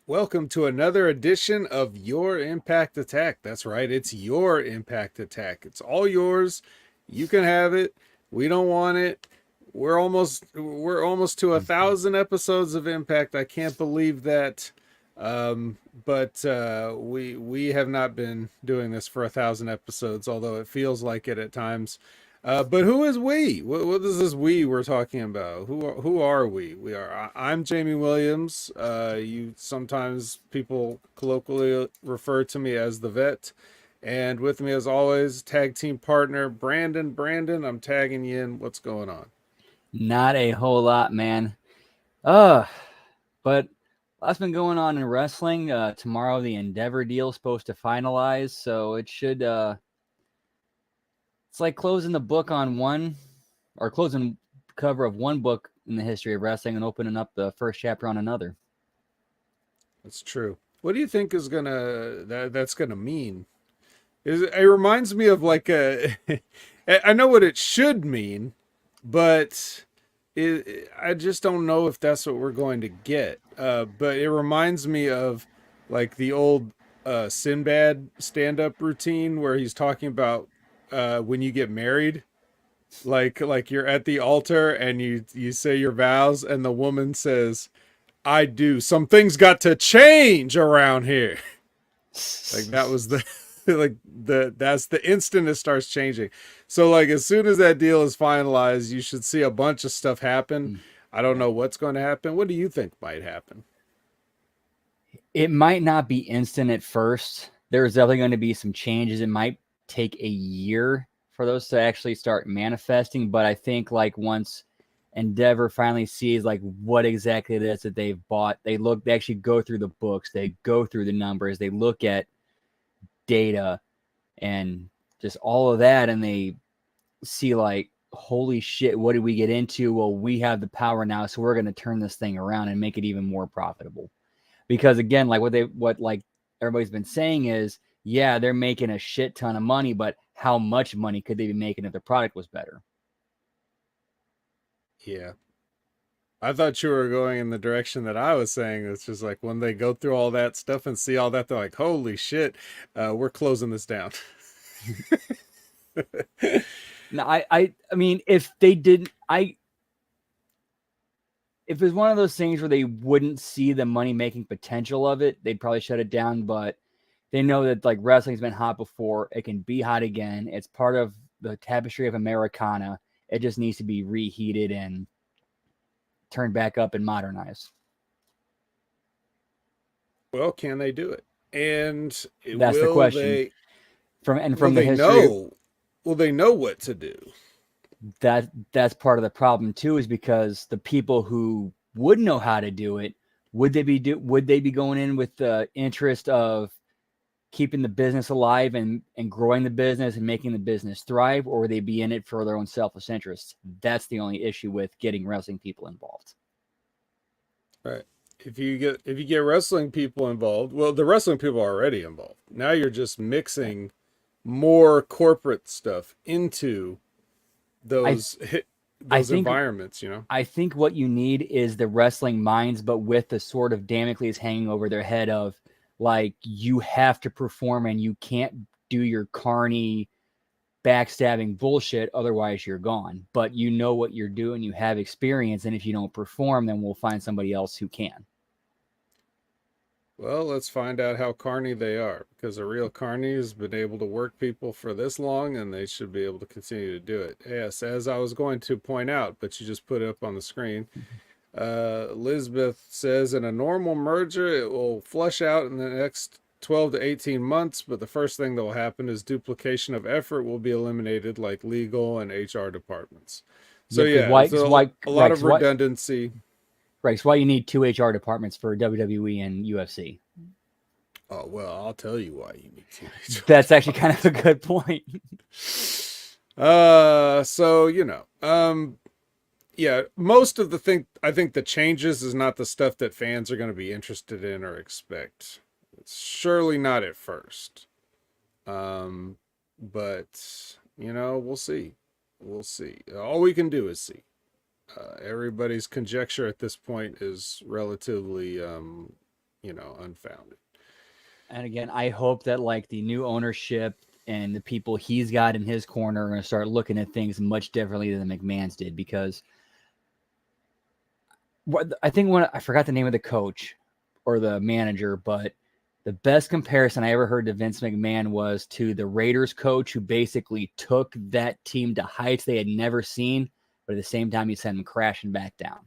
Welcome to another edition of Your Impact Attack. That's right, it's your Impact Attack. It's all yours. You can have it. We don't want it. We're almost to 1,000 episodes of Impact. I can't believe that. But we have not been doing this for 1,000 episodes, although it feels like it at times. But who is we? What is this we we're talking about? Who are we? I'm Jamie Williams. You sometimes people colloquially refer to me as the vet, and with me as always, tag team partner Brandon. Brandon, I'm tagging you in. What's going on? Not a whole lot, man. Uh, but lots been going on in wrestling. Tomorrow the Endeavor deal is supposed to finalize, so it should it's like closing the book on one or closing cover of one book in the history of wrestling and opening up the first chapter on another. That's true. What do you think is that's gonna mean? It reminds me of like a I know what it should mean, but I just don't know if that's what we're going to get. But it reminds me of like the old Sinbad stand-up routine where he's talking about when you get married, like you're at the altar and you say your vows, and the woman says, "I do. Some things got to change around here." Like that was the that's the instant it starts changing. So like as soon as that deal is finalized, you should see a bunch of stuff happen. I don't know what's going to happen. What do you think might happen? It might not be instant at first. There's definitely going to be some changes. It might take a year for those to actually start manifesting, but I think like once Endeavor finally sees like what exactly it is that they've bought, they actually go through the books, they go through the numbers, they look at data and just all of that, and they see like, holy shit, what did we get into? Well, we have the power now, so we're going to turn this thing around and make it even more profitable. Because again, like what like everybody's been saying is, yeah, they're making a shit ton of money, but how much money could they be making if the product was better? Yeah. I thought you were going in the direction that I was saying. It's just like when they go through all that stuff and see all that, they're like, "Holy shit, we're closing this down." No, I mean, if they didn't, if it's one of those things where they wouldn't see the money making potential of it, they'd probably shut it down. But they know that like wrestling's been hot before, it can be hot again. It's part of the tapestry of Americana. It just needs to be reheated and turned back up and modernized. Well, can they do it? And That's the will question. they will From the they history, know will they know what to do? that's part of the problem too, is because the people who would know how to do it, would they be going in with the interest of keeping the business alive and growing the business and making the business thrive, or would they be in it for their own selfish interests? That's the only issue with getting wrestling people involved. Right. If you get wrestling people involved, well, the wrestling people are already involved. Now you're just mixing more corporate stuff into I those I those think environments, you know? I think what you need is the wrestling minds, but with the sword of Damocles hanging over their head of like, you have to perform and you can't do your carny backstabbing bullshit, otherwise you're gone. But you know what you're doing, you have experience, and if you don't perform, then we'll find somebody else who can. Well, let's find out how carny they are, because a real carny has been able to work people for this long, and they should be able to continue to do it. Yes, as I was going to point out, but you just put it up on the screen. Elizabeth says in a normal merger, it will flush out in the next 12 to 18 months, but the first thing that will happen is duplication of effort will be eliminated, like legal and HR departments. So, Yeah, because yeah, why? it's Because why? a lot Right? of Because why? redundancy. Right? Because why you need two HR departments for WWE and UFC? Oh, well, I'll tell you why you need to HR That's actually kind of a departments. good point. So, yeah, most of the thing I think the changes is not the stuff that fans are going to be interested in or expect. It's surely not at first. Um, but we'll see. We'll see. All we can do is see. Everybody's conjecture at this point is relatively, unfounded. And again, I hope that like the new ownership and the people he's got in his corner are going to start looking at things much differently than the McMahons did, because I think I forgot the name of the coach or the manager, but the best comparison I ever heard to Vince McMahon was to the Raiders coach, who basically took that team to heights they had never seen, but at the same time, he sent them crashing back down.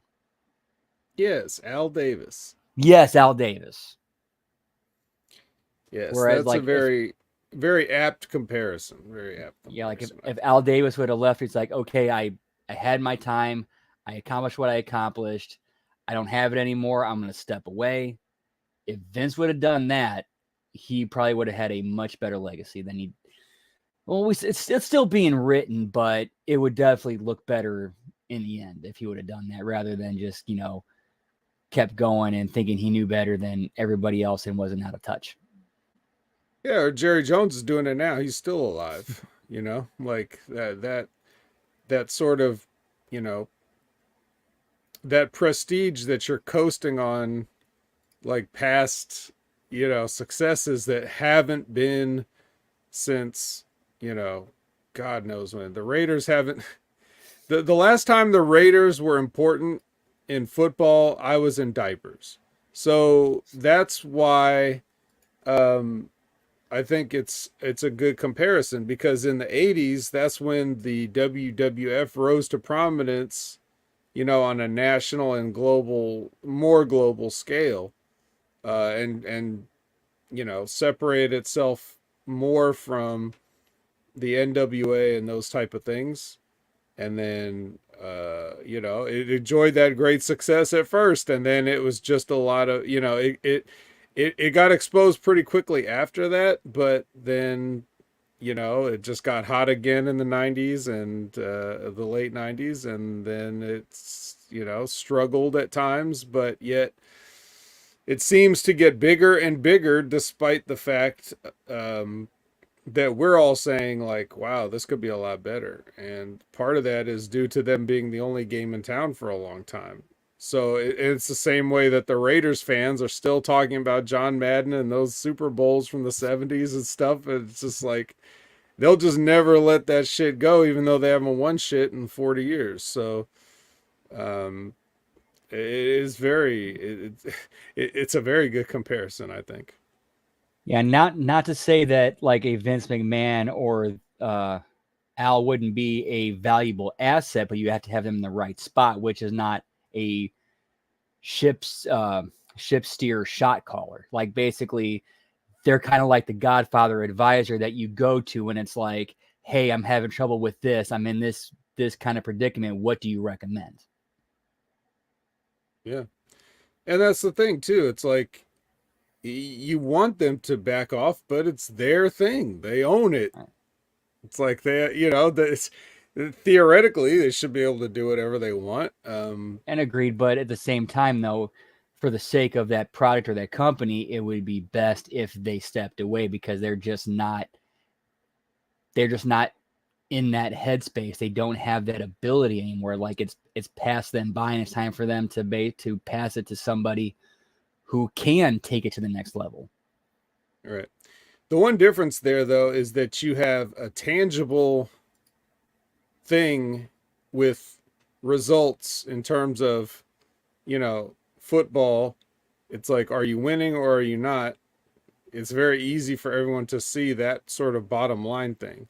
Yes, Al Davis. Yes, Al Davis. Yes, Whereas, that's a like, very, very apt comparison. Very apt comparison. Yeah, like if Al Davis would have left, it's like, okay, I had my time. I accomplished what I accomplished. I don't have it anymore. I'm going to step away. If Vince would have done that, he probably would have had a much better legacy than he. Well, it's still being written, but it would definitely look better in the end if he would have done that, rather than just, kept going and thinking he knew better than everybody else and wasn't out of touch. Yeah, or Jerry Jones is doing it now. He's still alive. Like that sort of, you know, that prestige that you're coasting on, like past, successes that haven't been since, God knows when. The Raiders haven't. The last time the Raiders were important in football, I was in diapers. So that's why I think it's a good comparison, because in the 80s, that's when the WWF rose to prominence, on a national and more global scale, and separate itself more from the NWA and those type of things. And then, it enjoyed that great success at first, and then it was just a lot of, it got exposed pretty quickly after that, but then, it just got hot again in the 90s and the late 90s, and then it's, struggled at times, but yet it seems to get bigger and bigger, despite the fact that we're all saying, like, wow, this could be a lot better. And part of that is due to them being the only game in town for a long time. So it's the same way that the Raiders fans are still talking about John Madden and those Super Bowls from the 70s and stuff. It's just like, they'll just never let that shit go, even though they haven't won shit in 40 years. So it is it's a very good comparison, I think. Yeah, not to say that like a Vince McMahon or Al wouldn't be a valuable asset, but you have to have them in the right spot, which is not a ship steer shot caller. Like, basically, they're kind of like the Godfather advisor that you go to when it's like, hey, I'm having trouble with this. I'm in this kind of predicament. What do you recommend? Yeah. And that's the thing too. It's like, you want them to back off, but it's their thing. They own it. It's like theoretically they should be able to do whatever they want. And agreed, but at the same time, though, for the sake of that product or that company, it would be best if they stepped away, because they're just not in that headspace. They don't have that ability anymore. Like, it's past them by, and it's time for them to pass it to somebody who can take it to the next level. Right. The one difference there, though, is that you have a tangible thing with results in terms of, football. It's like, are you winning or are you not? It's very easy for everyone to see that sort of bottom line thing.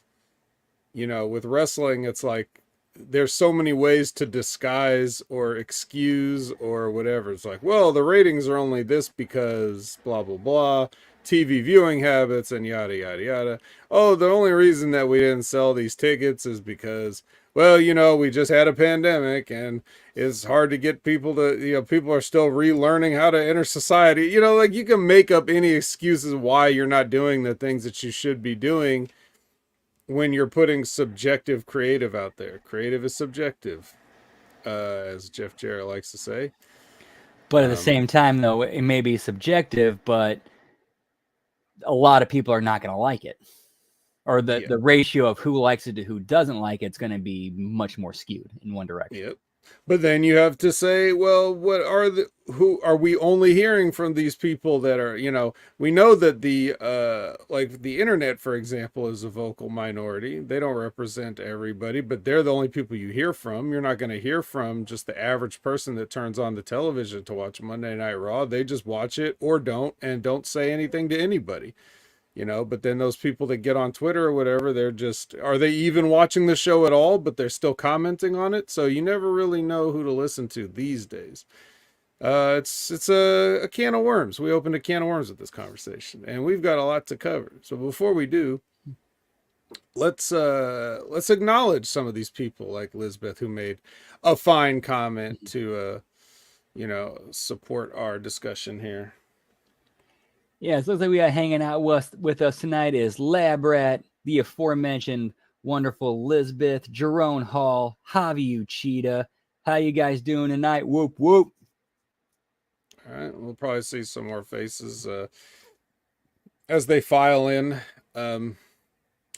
With wrestling, it's like, there's so many ways to disguise or excuse or whatever. It's like, well, the ratings are only this because blah, blah, blah, TV viewing habits and yada, yada, yada. Oh, the only reason that we didn't sell these tickets is because, well, we just had a pandemic and it's hard to get people to, people are still relearning how to enter society. Like, you can make up any excuses why you're not doing the things that you should be doing when you're putting subjective creative out there. Creative is subjective, as Jeff Jarrett likes to say. But at the same time, though, it may be subjective, but a lot of people are not going to like it. Or the ratio of who likes it to who doesn't like it's going to be much more skewed in one direction. Yep. But then you have to say, well, what are who are we only hearing from these people that are, we know that the like the internet, for example, is a vocal minority. They don't represent everybody, but they're the only people you hear from. You're not going to hear from just the average person that turns on the television to watch Monday Night Raw. They just watch it or don't and don't say anything to anybody. But then those people that get on Twitter or whatever, are they even watching the show at all, but they're still commenting on it? So you never really know who to listen to these days. It's a can of worms. We opened a can of worms with this conversation, and we've got a lot to cover. So before we do, let's acknowledge some of these people like Lisbeth, who made a fine comment to support our discussion here. Yeah, it looks like we got hanging out with us tonight is Lab Rat, the aforementioned wonderful Lisbeth, Jerome Hall, Javi Uchida. How you guys doing tonight? Whoop, whoop. All right, we'll probably see some more faces as they file in,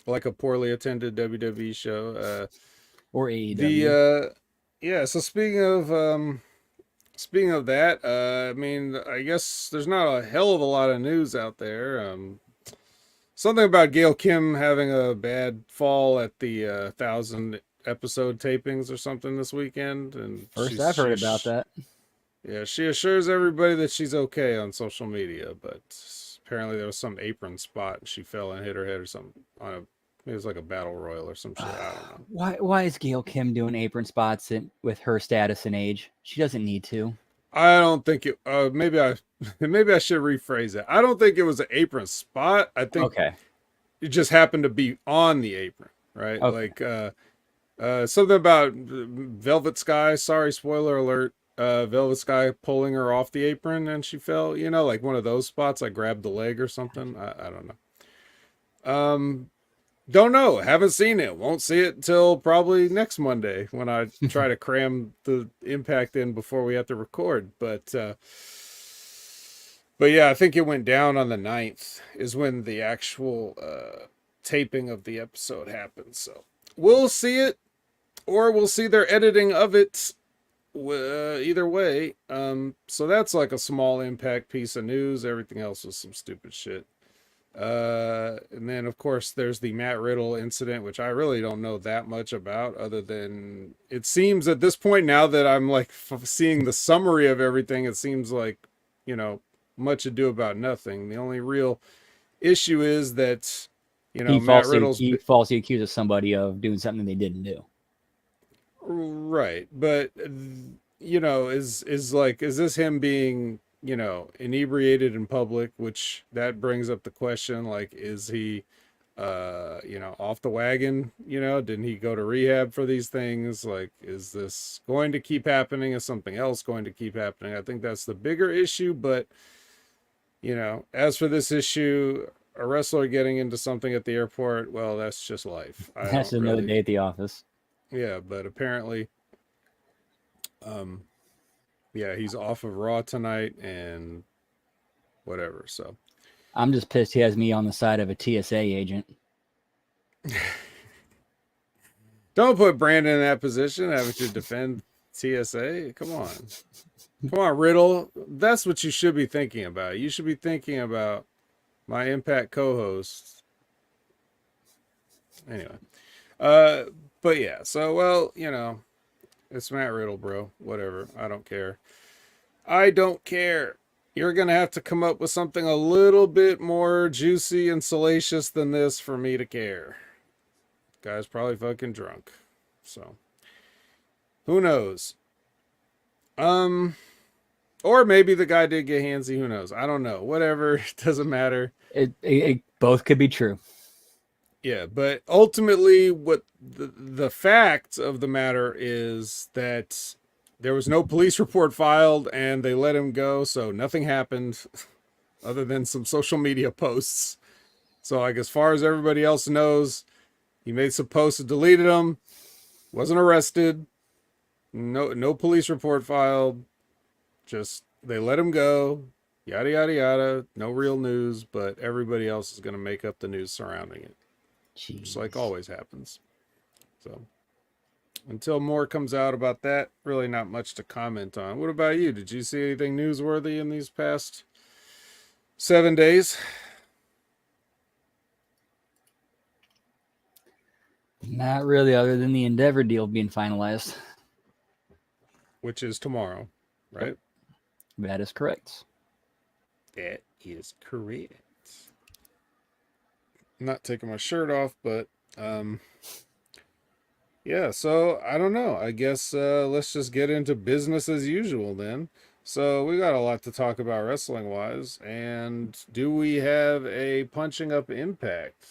like a poorly attended WWE show. Or AEW. So speaking of that, I mean, I guess there's not a hell of a lot of news out there. Something about Gail Kim having a bad fall at the 1,000 episode tapings or something this weekend, and First I've heard about that. Yeah, she assures everybody that she's okay on social media, but apparently there was some apron spot and she fell and hit her head or something it was like a battle royal or some shit. I don't know. Why is Gail Kim doing apron spots with her status and age? She doesn't need to. I don't think it. Maybe I should rephrase it. I don't think it was an apron spot. I think it just happened to be on the apron, right? Okay. Like something about Velvet Sky. Sorry, spoiler alert. Velvet Sky pulling her off the apron and she fell. Like one of those spots. I grabbed the leg or something. I don't know. Don't know. Haven't seen it. Won't see it till probably next Monday when I try to cram the Impact in before we have to record. But yeah, I think it went down on the 9th is when the actual taping of the episode happened. So we'll see it, or we'll see their editing of it. Either way. So that's like a small Impact piece of news. Everything else was some stupid shit. And then of course there's the Matt Riddle incident, which I really don't know that much about, other than it seems at this point, now that I'm like seeing the summary of everything, it seems like, much ado about nothing. The only real issue is that, Matt Riddle's he falsely accuses somebody of doing something they didn't do. Right. But is this him being, inebriated in public, which that brings up the question, like, is he, off the wagon? Didn't he go to rehab for these things? Like, is this going to keep happening? Is something else going to keep happening? I think that's the bigger issue. But, as for this issue, a wrestler getting into something at the airport, well, that's just life. That's another day at the office. Yeah, but apparently, yeah, he's off of Raw tonight and whatever. So I'm just pissed he has me on the side of a TSA agent. Don't put Brandon in that position, having to defend TSA. Come on, Riddle. That's what you should be thinking about. You should be thinking about my Impact co-host. Anyway, but yeah. So well, it's Matt Riddle, bro. Whatever. I don't care. You're going to have to come up with something a little bit more juicy and salacious than this for me to care. Guy's probably fucking drunk. So, who knows? Or maybe the guy did get handsy. Who knows? I don't know. Whatever. It doesn't matter. It both could be true. Yeah, but ultimately, what the fact of the matter is that there was no police report filed and they let him go, so nothing happened other than some social media posts. So like, as far as everybody else knows, he made some posts and deleted them, wasn't arrested, no police report filed, just they let him go, yada yada yada, no real news, but everybody else is going to make up the news surrounding it. Jeez. Just like always happens. So until more comes out about that, really not much to comment on. What about you? Did you see anything newsworthy in these past 7 days? Not really, other than the Endeavor deal being finalized. Which is tomorrow, right? That is correct. That is correct. I'm not taking my shirt off, but yeah, so I don't know. I guess let's just get into business as usual then. So we got a lot to talk about wrestling wise, and do we have a punching up impact?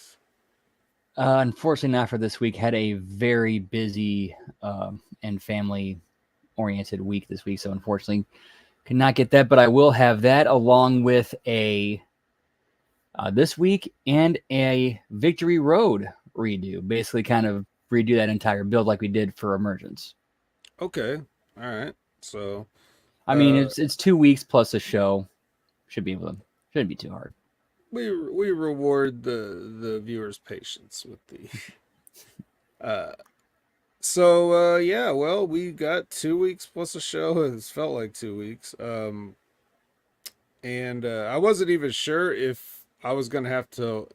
Unfortunately, not for this week. Had a very busy and family oriented week this week, so unfortunately could not get that. But I will have that along with a this week and a Victory Road redo. Basically, kind of redo that entire build like we did for Emergence. Okay, all right. So I mean, uh, it's 2 weeks plus a show. Should be able to. Shouldn't be too hard. we reward the viewers' patience with the uh yeah, well, we got 2 weeks plus a show. It's felt like 2 weeks. And I wasn't even sure if I was gonna have to,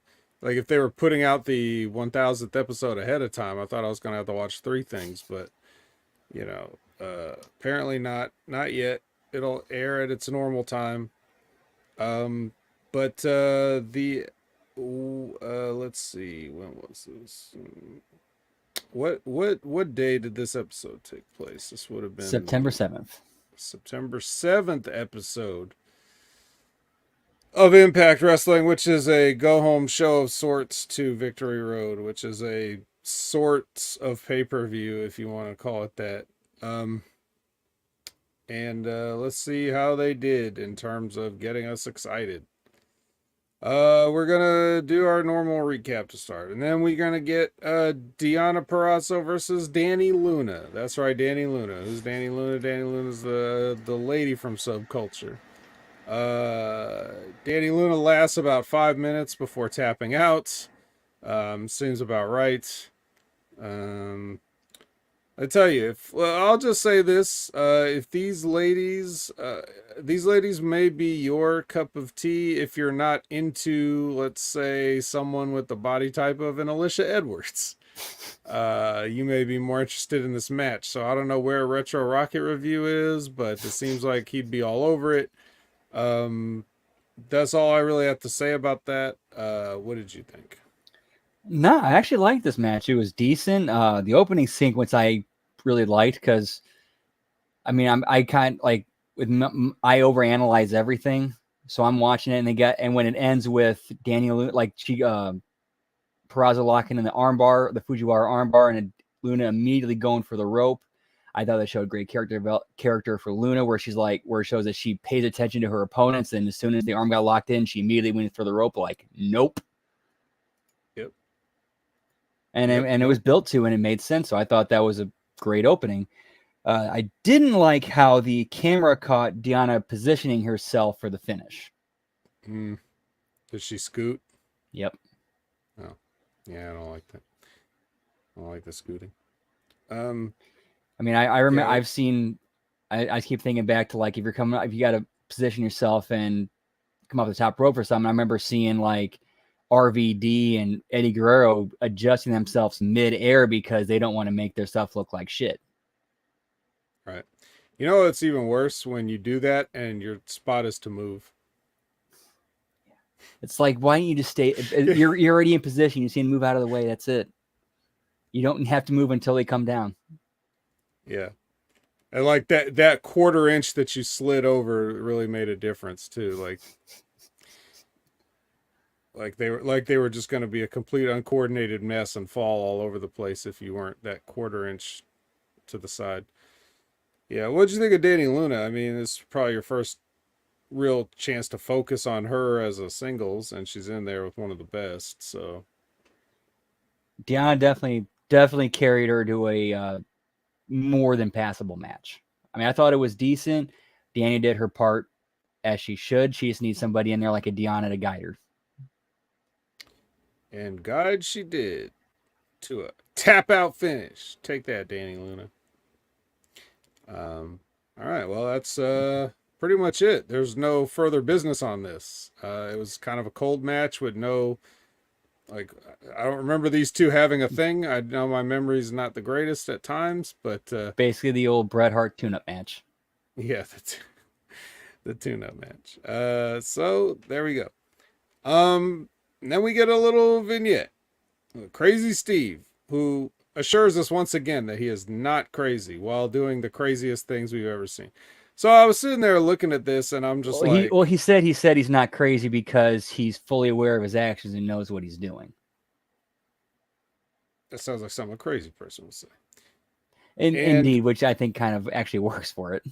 like, if they were putting out the 1000th episode ahead of time. I thought I was gonna have to watch three things, but apparently not yet. It'll air at its normal time. Um, but the let's see, when was this? What day did this episode take place? This would have been September 7th. September 7th episode of Impact Wrestling, which is a go home show of sorts to Victory Road, which is a sorts of pay per view, if you want to call it that. And let's see how they did in terms of getting us excited. We're gonna do our normal recap to start, and then we're gonna get Deonna Purrazzo versus Danny Luna. That's right, Danny Luna. Who's Danny Luna? Danny Luna's the lady from Subculture. Danny Luna lasts about 5 minutes before tapping out. Seems about right. I tell you, if well, I'll just say this: if these ladies may be your cup of tea if you're not into, let's say, someone with the body type of an Alicia Edwards. You may be more interested in this match. So I don't know where Retro Rocket Review is, but it seems like he'd be all over it. That's all I really have to say about that. What did you think? No, I actually liked this match. It was decent. The opening sequence I really liked because, I mean, I kind like I overanalyze everything, so I'm watching it and when it ends with Daniel like she Peraza locking in the armbar, the Fujiwara armbar, and Luna immediately going for the rope. I thought that showed great character for Luna, where it shows that she pays attention to her opponents, and as soon as the arm got locked in, she immediately went for the rope. Like, nope. Yep. And it was built to, and it made sense. So I thought that was a great opening. I didn't like how the camera caught Deonna positioning herself for the finish. Did she scoot? Yep. Oh, yeah, I don't like that. I don't like the scooting. I mean, I remember Yeah. I've seen. I keep thinking back to like if you got to position yourself and come off the top rope or something. I remember seeing like RVD and Eddie Guerrero adjusting themselves mid-air because they don't want to make their stuff look like shit. Right. You know, it's even worse when you do that and your spot is to move. It's like, why don't you just stay? You're already in position. You see them move out of the way. That's it. You don't have to move until they come down. Yeah. And like that quarter inch that you slid over really made a difference too. Like they were just going to be a complete uncoordinated mess and fall all over the place if you weren't that quarter inch to the side. Yeah, what'd you think of Danny Luna? I mean, this is probably your first real chance to focus on her as a singles, and she's in there with one of the best. So Deonna definitely carried her to a more than passable match. I mean, I thought it was decent. Danny did her part as she should. She just needs somebody in there like a Deonna to guide her. and guide she did to Tap out finish. Take that, Danny Luna. All right. Well, that's pretty much it. There's no further business on this. It was kind of a cold match with no like. I don't remember these two having a thing. I know my memory's not the greatest at times, but Basically, the old Bret Hart tune-up match. yeah, the tune-up match. So there we go. Then we get a little vignette. Crazy Steve, who assures us once again that he is not crazy while doing the craziest things we've ever seen. So I was sitting there looking at this, and I'm just like, he said he's not crazy because he's fully aware of his actions and knows what he's doing. that sounds like something a crazy person would say. Indeed, which I think kind of actually works for it.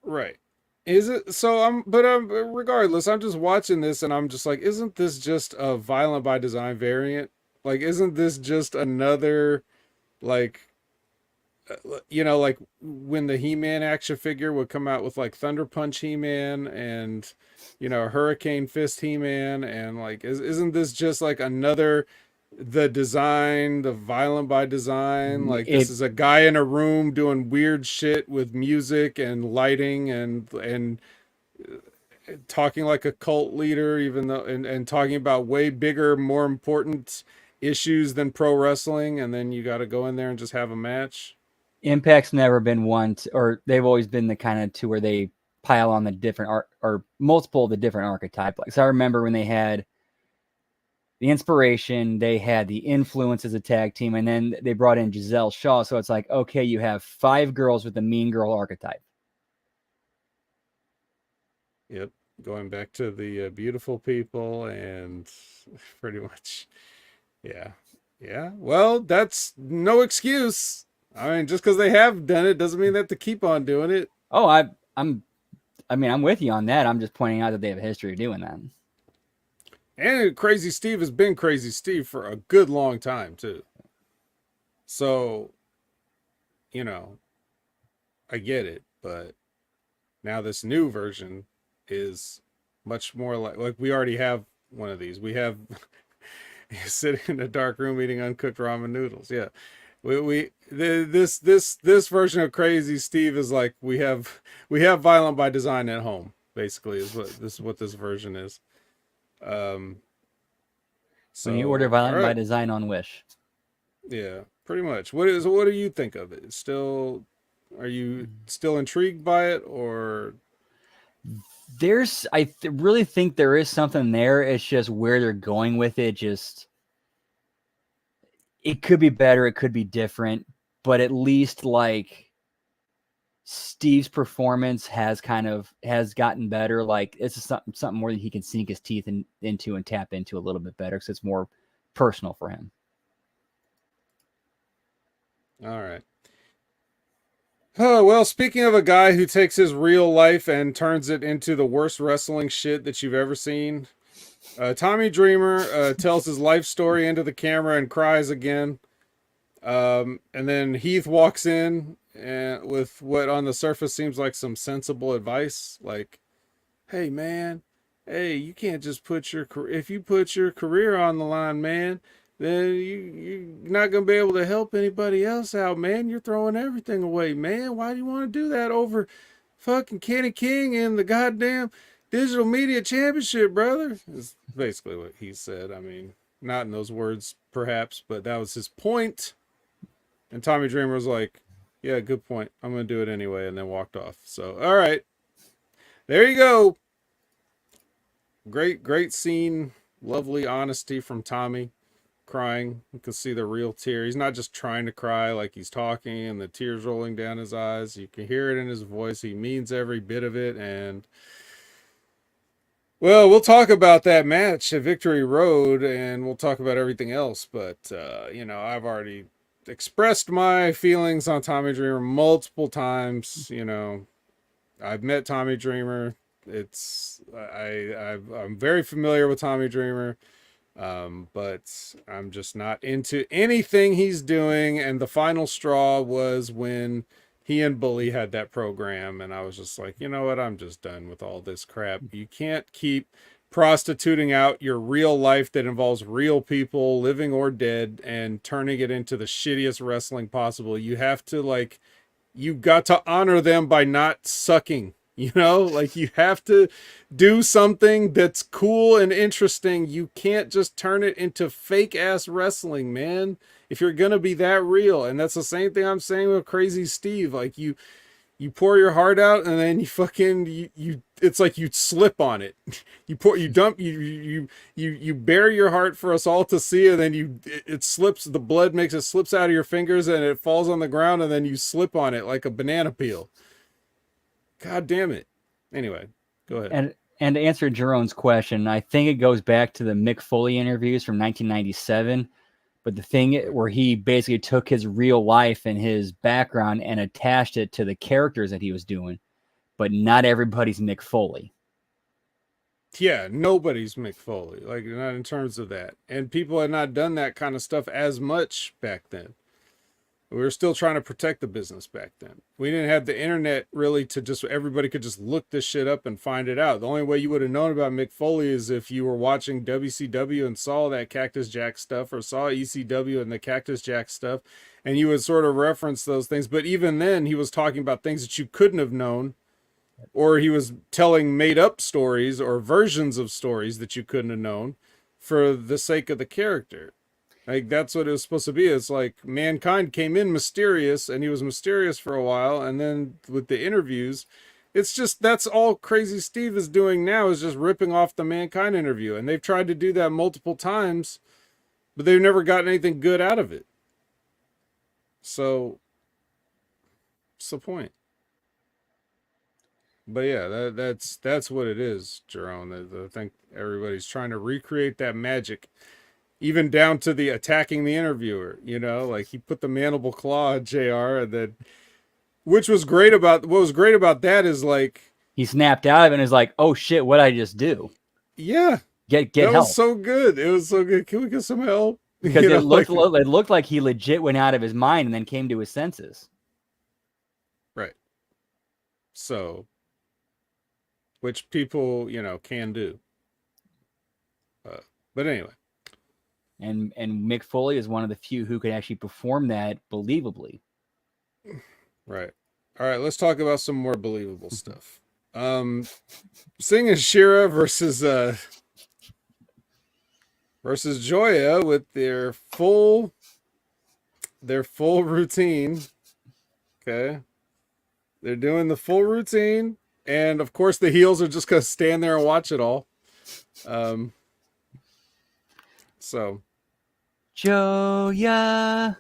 Right. Is it so? Regardless, I'm just watching this, and I'm just like, isn't this just a Violent by Design variant? Like, isn't this just another, like, like when the He-Man action figure would come out with like Thunder Punch He-Man and Hurricane Fist He-Man, and like isn't this just like another the Violent by Design, like this is a guy in a room doing weird shit with music and lighting and talking like a cult leader, even though and talking about way bigger, more important issues than pro wrestling, and then you got to go in there and just have a match. Impact's never been one, or they've always been the kind of two where they pile on the different art or multiple of the different archetype. Like, so I remember when they had the Inspiration, they had the Influence as a tag team, and then they brought in Giselle Shaw. So it's like, okay, you have 5 girls with the mean girl archetype. Yep, going back to the beautiful people, and pretty much, yeah. Well, that's no excuse. I mean, just because they have done it doesn't mean they have to keep on doing it. Oh, I'm with you on that. I'm just pointing out that they have a history of doing that. And Crazy Steve has been Crazy Steve for a good long time too. So, I get it, but now this new version is much more like we already have one of these. We have sitting in a dark room eating uncooked ramen noodles. Yeah. This version of Crazy Steve is like we have Violent by Design at home, basically is what this version is. So when you order Violent by Design on Wish. Yeah, pretty much. What do you think of it? Are you still intrigued by it, or I really think there is something there. It's just where they're going with it. It could be better. It could be different, but at least like Steve's performance has gotten better. Like it's something more that he can sink his teeth into and tap into a little bit better because it's more personal for him. All right. Oh, well, speaking of a guy who takes his real life and turns it into the worst wrestling shit that you've ever seen, Tommy Dreamer tells his life story into the camera and cries again. And then Heath walks in and with what on the surface seems like some sensible advice, like, "Hey, man, hey, you can't just if you put your career on the line, man, then you're not gonna be able to help anybody else out, man. You're throwing everything away, man. Why do you want to do that over fucking Kenny King and the goddamn Digital Media Championship, brother?" Is basically what he said. I mean, not in those words, perhaps, but that was his point. And Tommy Dreamer was like, "Yeah, good point. I'm gonna do it anyway," and then walked off. So, all right, there you go. Great scene. Lovely honesty from Tommy. Crying. You can see the real tear. He's not just trying to cry like he's talking and the tears rolling down his eyes. You can hear it in his voice. He means every bit of it. And well, we'll talk about that match at Victory Road, and we'll talk about everything else. But I've already expressed my feelings on Tommy Dreamer multiple times. I've met Tommy Dreamer. I'm very familiar with Tommy Dreamer. But I'm just not into anything he's doing. And the final straw was when he and Bully had that program, and I was just like, you know what? I'm just done with all this crap. You can't keep prostituting out your real life that involves real people, living or dead, and turning it into the shittiest wrestling possible. You have to like, you got to honor them by not sucking. You know, like you have to do something that's cool and interesting. You can't just turn it into fake ass wrestling, man. If you're gonna be that real, and that's the same thing I'm saying with Crazy Steve. Like you pour your heart out and then you fucking you it's like you slip on it. You bare your heart for us all to see, and then it slips, the blood makes it slips out of your fingers and it falls on the ground, and then you slip on it like a banana peel. God damn it. Anyway, go ahead. And to answer Jerome's question, I think it goes back to the Mick Foley interviews from 1997. But the thing where he basically took his real life and his background and attached it to the characters that he was doing. But not everybody's Mick Foley. Yeah, nobody's Mick Foley, like not in terms of that. And people had not done that kind of stuff as much back then. We were still trying to protect the business back then. We didn't have the internet really to just, everybody could just look this shit up and find it out. The only way you would have known about Mick Foley is if you were watching WCW and saw that Cactus Jack stuff, or saw ECW and the Cactus Jack stuff, and you would sort of reference those things. But even then, he was talking about things that you couldn't have known, or he was telling made up stories or versions of stories that you couldn't have known for the sake of the character. Like, that's what it was supposed to be. It's like Mankind came in mysterious, and he was mysterious for a while, and then with the interviews, it's just, that's all Crazy Steve is doing now, is just ripping off the Mankind interview. And they've tried to do that multiple times, but they've never gotten anything good out of it. So, what's the point? But yeah, that's what it is, Jerome. I think everybody's trying to recreate that magic, even down to the attacking the interviewer. You know, like he put the mandible claw on JR, and then, what was great about that is like he snapped out of it and is like, "Oh shit, what did I just do?" Yeah, get that help. was so good. It was so good. Can we get some help? Because it looked like he legit went out of his mind and then came to his senses. Right. So, which people, can do. But anyway. And Mick Foley is one of the few who could actually perform that believably. Right. All right, let's talk about some more believable stuff. Singh and Shira versus Joya with their full routine. Okay. They're doing the full routine, and of course the heels are just gonna stand there and watch it all. So Joya.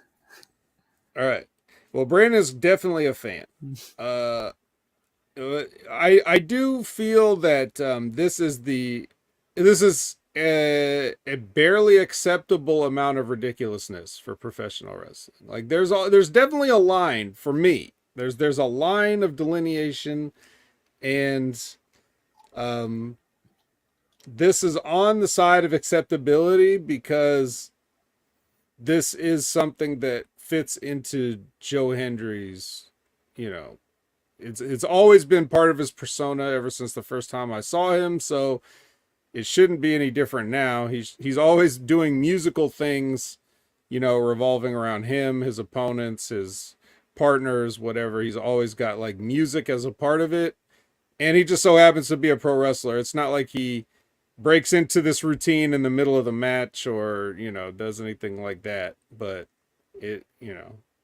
All right. Well, Brandon's definitely a fan. I do feel that this is a barely acceptable amount of ridiculousness for professional wrestling. Like there's definitely a line for me. There's a line of delineation, and this is on the side of acceptability because this is something that fits into Joe Hendry's, it's always been part of his persona ever since the first time I saw him, so it shouldn't be any different now. He's always doing musical things, revolving around him, his opponents, his partners, whatever. He's always got like music as a part of it, and he just so happens to be a pro wrestler. It's not like he breaks into this routine in the middle of the match or, does anything like that, but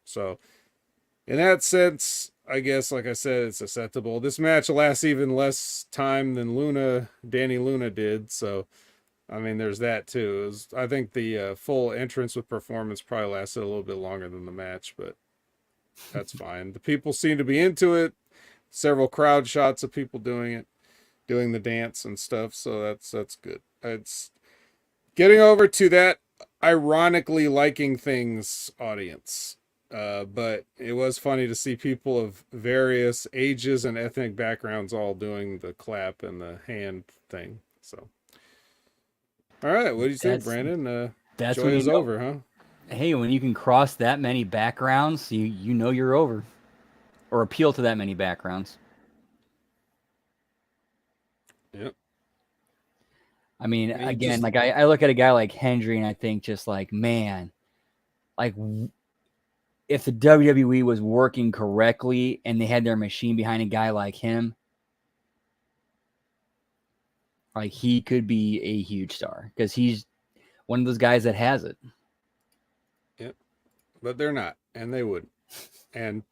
so in that sense, I guess, like I said, it's acceptable. This match lasts even less time than Danny Luna did. So, I mean, there's that too. I think the full entrance with performance probably lasted a little bit longer than the match, but that's fine. The people seem to be into it. Several crowd shots of people doing the dance and stuff. So that's good. It's getting over to that ironically liking things audience. But it was funny to see people of various ages and ethnic backgrounds all doing the clap and the hand thing. So, all right, what do you think, Brandon? That's Joy is over, huh? Hey, when you can cross that many backgrounds, you know you're over, or appeal to that many backgrounds. Yep. I mean, And he again, just like I look at a guy like Hendry and I think just like, man, like if the WWE was working correctly and they had their machine behind a guy like him, like he could be a huge star because he's one of those guys that has it. Yep. But they're not, and they wouldn't. And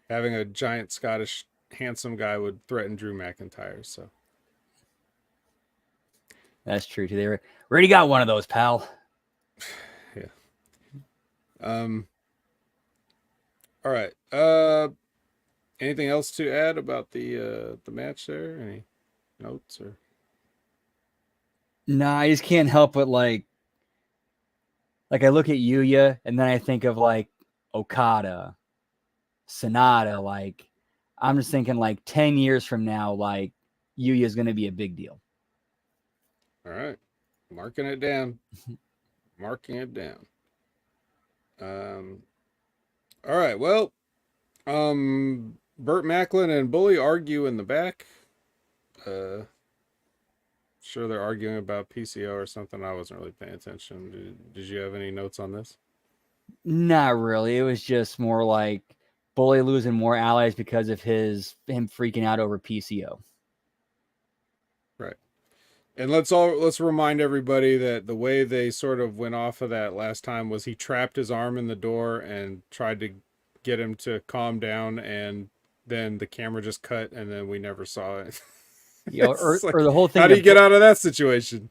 having a giant Scottish handsome guy would threaten Drew McIntyre. So That's true too. We already got one of those, pal. yeah. All right. Anything else to add about the match there? Any notes or? Nah, I just can't help but like I look at Yuya and then I think of like Okada, Sonata. Like I'm just thinking like 10 years from now, like Yuya is going to be a big deal. All right. Marking it down. Marking it down. All right. Well, Burt Macklin and Bully argue in the back. Sure they're arguing about PCO or something. I wasn't really paying attention. Did you have any notes on this? Not really. It was just more like Bully losing more allies because of him freaking out over PCO. Right. And let's remind everybody that the way they sort of went off of that last time was he trapped his arm in the door and tried to get him to calm down, and then the camera just cut and then we never saw it. Or Like, the whole thing. how do you get out of that situation?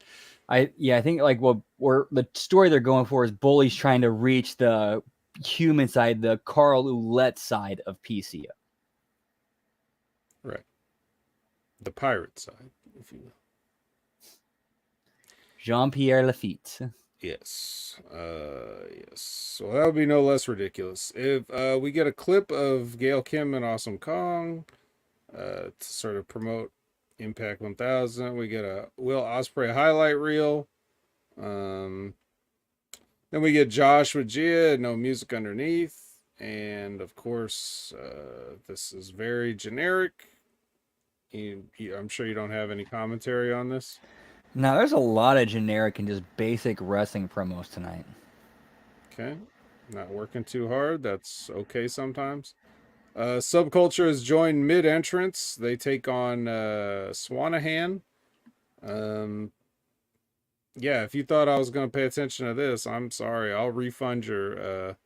I think like the story they're going for is Bully's trying to reach the human side, the Carl Ouellette side of PCO. Right. The pirate side, if you will. Jean-Pierre Lafitte. Yes. Yes. So that would be no less ridiculous. If we get a clip of Gail Kim and Awesome Kong to sort of promote Impact 1000, we get a Will Ospreay highlight reel. Then we get Josh with Gia, no music underneath. And of course, this is very generic. I'm sure you don't have any commentary on this. Now, there's a lot of generic and just basic wrestling promos tonight. Okay. Not working too hard. That's okay sometimes. Subculture has joined mid-entrance. They take on Swanahan. Yeah, if you thought I was going to pay attention to this, I'm sorry. I'll refund your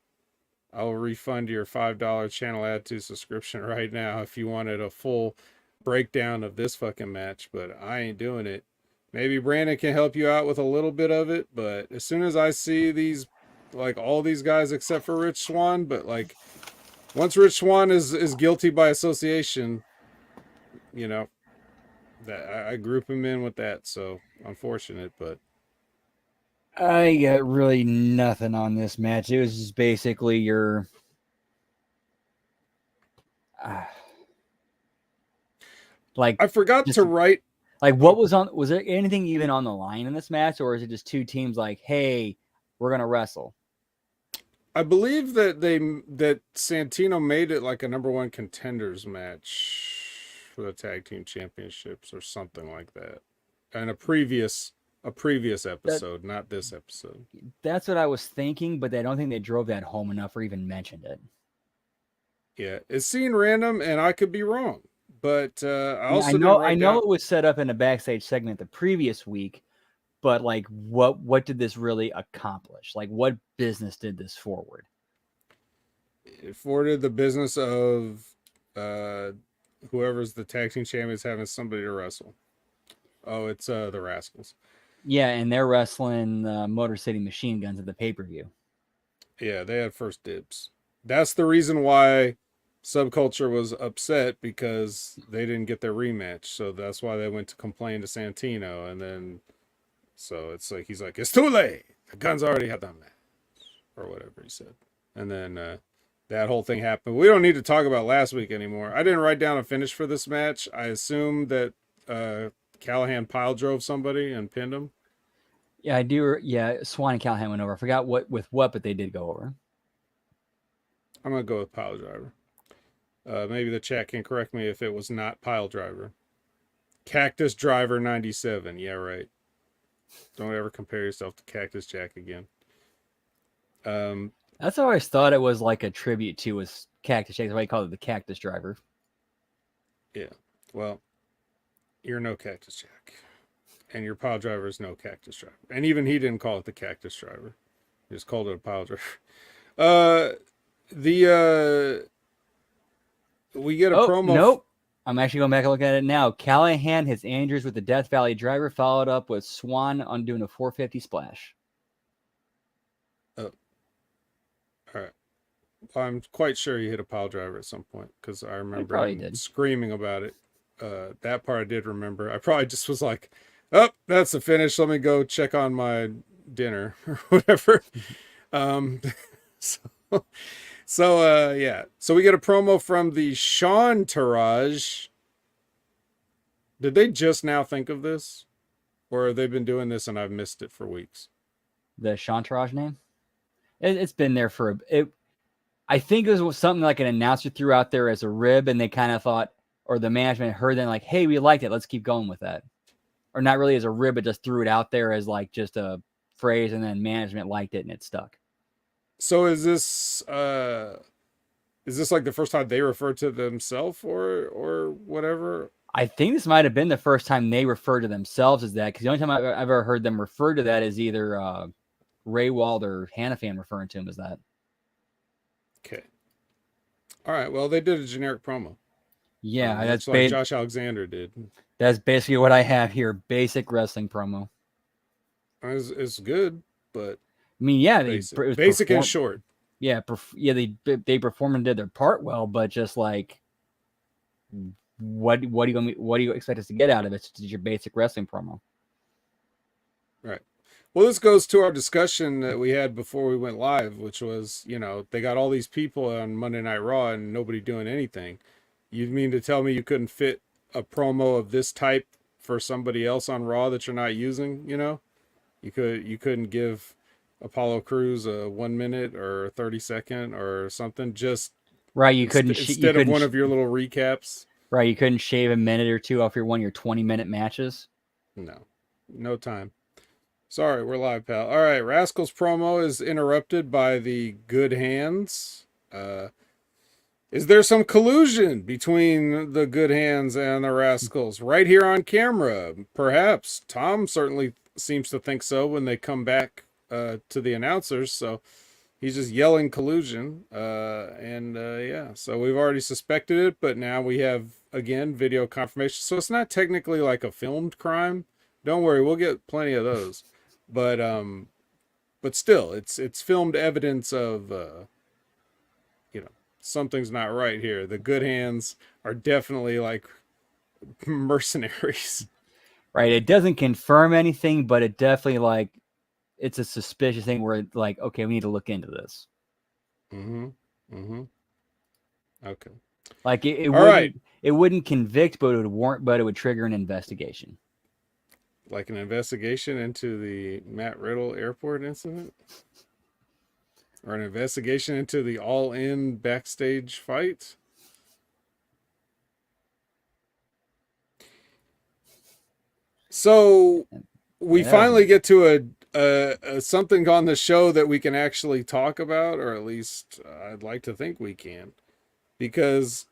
$5 channel add to subscription right now if you wanted a full breakdown of this fucking match, but I ain't doing it. Maybe Brandon can help you out with a little bit of it, but as soon as I see these, like all these guys except for Rich Swann, but like once Rich Swann is guilty by association, you know, that I group him in with that. So unfortunate, but I got really nothing on this match. It was just basically your like I forgot to write. Like what was there anything even on the line in this match, or is it just two teams like, hey, we're gonna wrestle? I believe that that Santino made it like a number one contenders match for the tag team championships or something like that. And a previous episode, not this episode. That's what I was thinking, but I don't think they drove that home enough or even mentioned it. Yeah, it seemed random, and I could be wrong. But I know it was set up in a backstage segment the previous week, but like what did this really accomplish? Like what business did this forward? It forwarded the business of whoever's the tag team champions having somebody to wrestle. Oh, it's the Rascals. Yeah, and they're wrestling Motor City Machine Guns at the pay-per-view. Yeah, they had first dibs. That's the reason why Subculture was upset, because they didn't get their rematch. So that's why they went to complain to Santino. And then, so it's like, he's like, it's too late. The Guns already had that match. Or whatever he said. And then that whole thing happened. We don't need to talk about last week anymore. I didn't write down a finish for this match. I assume that Callahan pile drove somebody and pinned him. Yeah, I do. Yeah, Swan and Callahan went over. I forgot what, but they did go over. I'm going to go with pile driver. Maybe the chat can correct me if it was not pile driver. Cactus driver 97. Yeah, right. Don't ever compare yourself to Cactus Jack again. Um, That's how I always thought it was like a tribute to was Cactus Jack. That's why you call it the Cactus Driver. yeah. Well, you're no Cactus Jack, and your pile driver is no Cactus Driver, and even he didn't call it the Cactus Driver. He just called it a pile driver. Uh, the we get a Oh, promo. nope. I'm actually going back and looking at it now. Callahan hits Andrews with the Death Valley Driver, followed up with Swan on doing a 450 splash. Oh, all right. I'm quite sure he hit a pile driver at some point because I remember him screaming about it. That part I did remember. I probably just was like, "Oh, that's the finish. Let me go check on my dinner or whatever." um, so, yeah. So we get a promo from the Sean Taraj. Did they just now think of this, or have they been doing this and I've missed it for weeks? The Chantarage name? It's been there for I think it was something like an announcer threw out there as a rib, and they kind of thought, or the management heard them like, "Hey, we liked it. Let's keep going with that." Or not really as a rib, but just threw it out there as like just a phrase, and then management liked it and it stuck. So is this like the first time they referred to themselves or whatever? I think this might have been the first time they referred to themselves as that, because the only time I've ever heard them refer to that is either Ray Wald or Hannafan referring to him as that. Okay. All right. Well, they did a generic promo. Yeah, that's like Josh Alexander did. That's basically what I have here. Basic wrestling promo. It's good, but I mean, yeah, basic and short. Yeah, they performed and did their part well, but just like, what do you expect us to get out of it? It's just your basic wrestling promo. Right. Well, this goes to our discussion that we had before we went live, which was, they got all these people on Monday Night Raw and nobody doing anything. You mean to tell me you couldn't fit a promo of this type for somebody else on Raw that you're not using? You couldn't give Apollo Crews a 1 minute or a 30-second or something. Just right. You couldn't instead of one of your little recaps. Right. You couldn't shave a minute or two off one of your 20-minute matches. No time. Sorry, we're live, pal. All right, Rascal's promo is interrupted by the Good Hands. Is there some collusion between the Good Hands and the Rascals right here on camera? Perhaps. Tom certainly seems to think so when they come back to the announcers. So he's just yelling collusion. Yeah, so we've already suspected it, but now we have, again, video confirmation. So it's not technically like a filmed crime. Don't worry, we'll get plenty of those. But still, it's filmed evidence of something's not right here. The Good Hands are definitely like mercenaries. Right. It doesn't confirm anything, but it definitely it's a suspicious thing where like, okay, we need to look into this. Okay. Like it wouldn't convict, but it would warrant, but it would trigger an investigation. Like an investigation into the Matt Riddle airport incident? Or an investigation into the all-in backstage fight? So we finally get to a something on the show that we can actually talk about, or at least I'd like to think we can. Because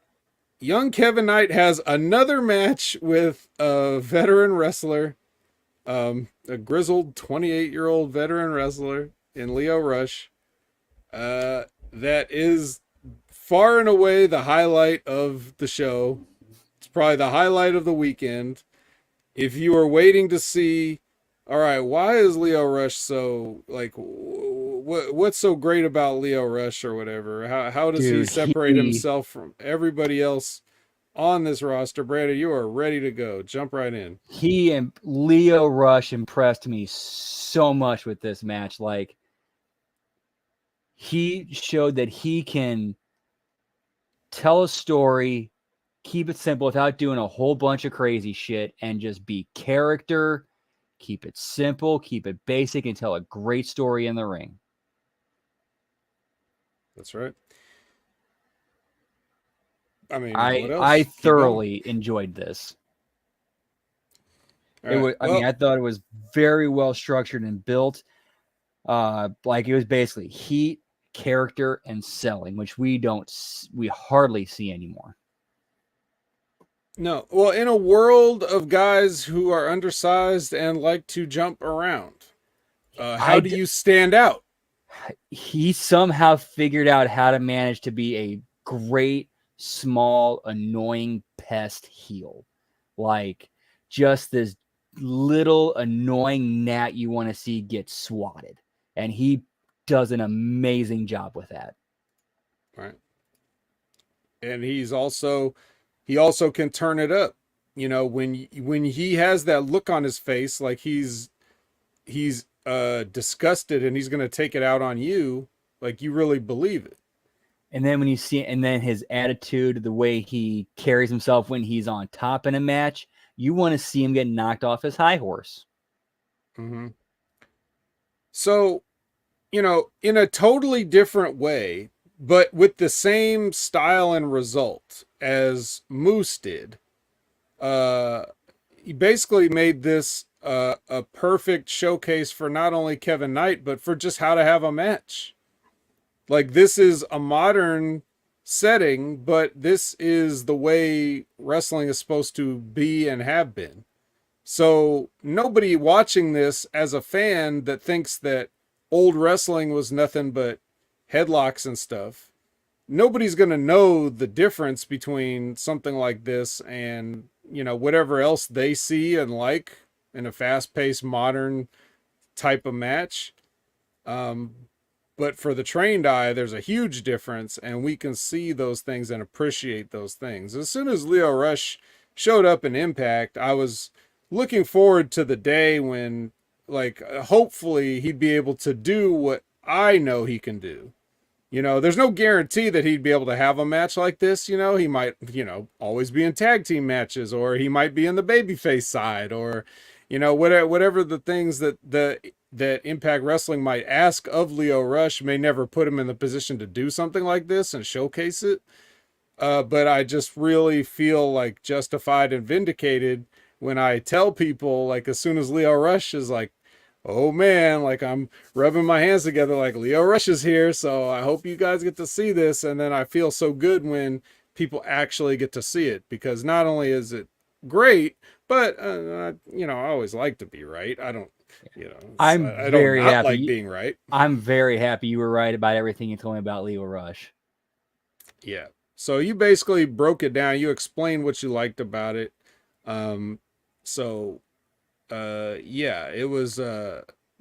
young Kevin Knight has another match with a veteran wrestler, a grizzled 28-year-old veteran wrestler in Lio Rush. That is far and away the highlight of the show. It's probably the highlight of the weekend. If you are waiting to see, all right, why is Lio Rush so like, what's so great about Lio Rush or whatever? How does he separate himself from everybody else on this roster? Brandon, you are ready to go. Jump right in. He and Lio Rush impressed me so much with this match. Like, he showed that he can tell a story, keep it simple without doing a whole bunch of crazy shit, and just be character, keep it simple, keep it basic, and tell a great story in the ring. That's right. I mean, I thoroughly enjoyed this. All It right. was, I mean, Well, I thought it was very well structured and built. Like it was basically heat, character, and selling, which we hardly see anymore. no. Well, in a world of guys who are undersized and like to jump around, how I do you stand out? he somehow figured out how to manage to be a great, small, annoying pest heel. Like just this little annoying gnat you want to see get swatted. And he does an amazing job with that. Right. And he also can turn it up. You know, when he has that look on his face, like he's disgusted and he's gonna take it out on you, like you really believe it. And then when you see, and then his attitude, the way he carries himself when he's on top in a match, you want to see him get knocked off his high horse. Mm-hmm. So, you know, in a totally different way, but with the same style and result as Moose did, uh, he basically made this a perfect showcase for not only Kevin Knight, but for just how to have a match. Like, this is a modern setting, but this is the way wrestling is supposed to be and have been. So nobody watching this as a fan that thinks that old wrestling was nothing but headlocks and stuff, nobody's going to know the difference between something like this and, you know, whatever else they see and like in a fast-paced modern type of match. Um, but for the trained eye, there's a huge difference, and we can see those things and appreciate those things. As soon as Leo Rush showed up in Impact, I was looking forward to the day when, like, hopefully he'd be able to do what I know he can do. You know, there's no guarantee that he'd be able to have a match like this. You know, he might, you know, always be in tag team matches, or he might be in the babyface side, or, you know, whatever the things that Impact Wrestling might ask of Leo Rush may never put him in the position to do something like this and showcase it. But I just really feel like justified and vindicated when I tell people, like, as soon as Leo Rush is like, oh man, like I'm rubbing my hands together, like Leo Rush is here. So I hope you guys get to see this. And then I feel so good when people actually get to see it, because not only is it great, but, you know, I always like to be right. I don't, you know, I'm I don't very not like happy. being right. I'm very happy you were right about everything you told me about Leo Rush. Yeah. So you basically broke it down. You explained what you liked about it. Um, so yeah, it was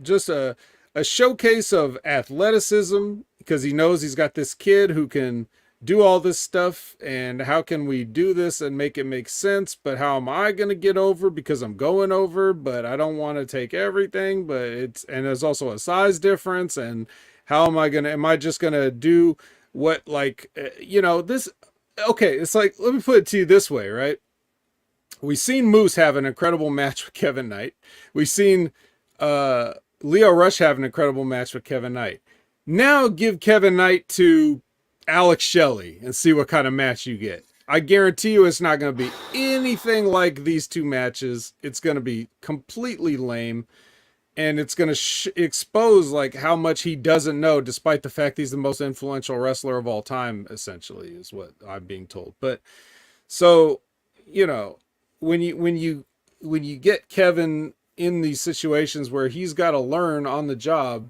just a showcase of athleticism, because he knows he's got this kid who can do all this stuff, and how can we do this and make it make sense, but how am I going to get over, because I'm going over, but I don't want to take everything, but it's, and there's also a size difference, and how am I just going to do what, like, you know, this, okay, it's like, let me put it to you this way, right? We've seen Moose have an incredible match with Kevin Knight. We've seen uh, Leo Rush have an incredible match with Kevin Knight. Now give Kevin Knight to Alex Shelley and see what kind of match you get. I guarantee you it's not going to be anything like these two matches. It's going to be completely lame, and it's going to expose like how much he doesn't know, despite the fact he's the most influential wrestler of all time, essentially, is what I'm being told. But so, you know, when you get Kevin in these situations where he's got to learn on the job,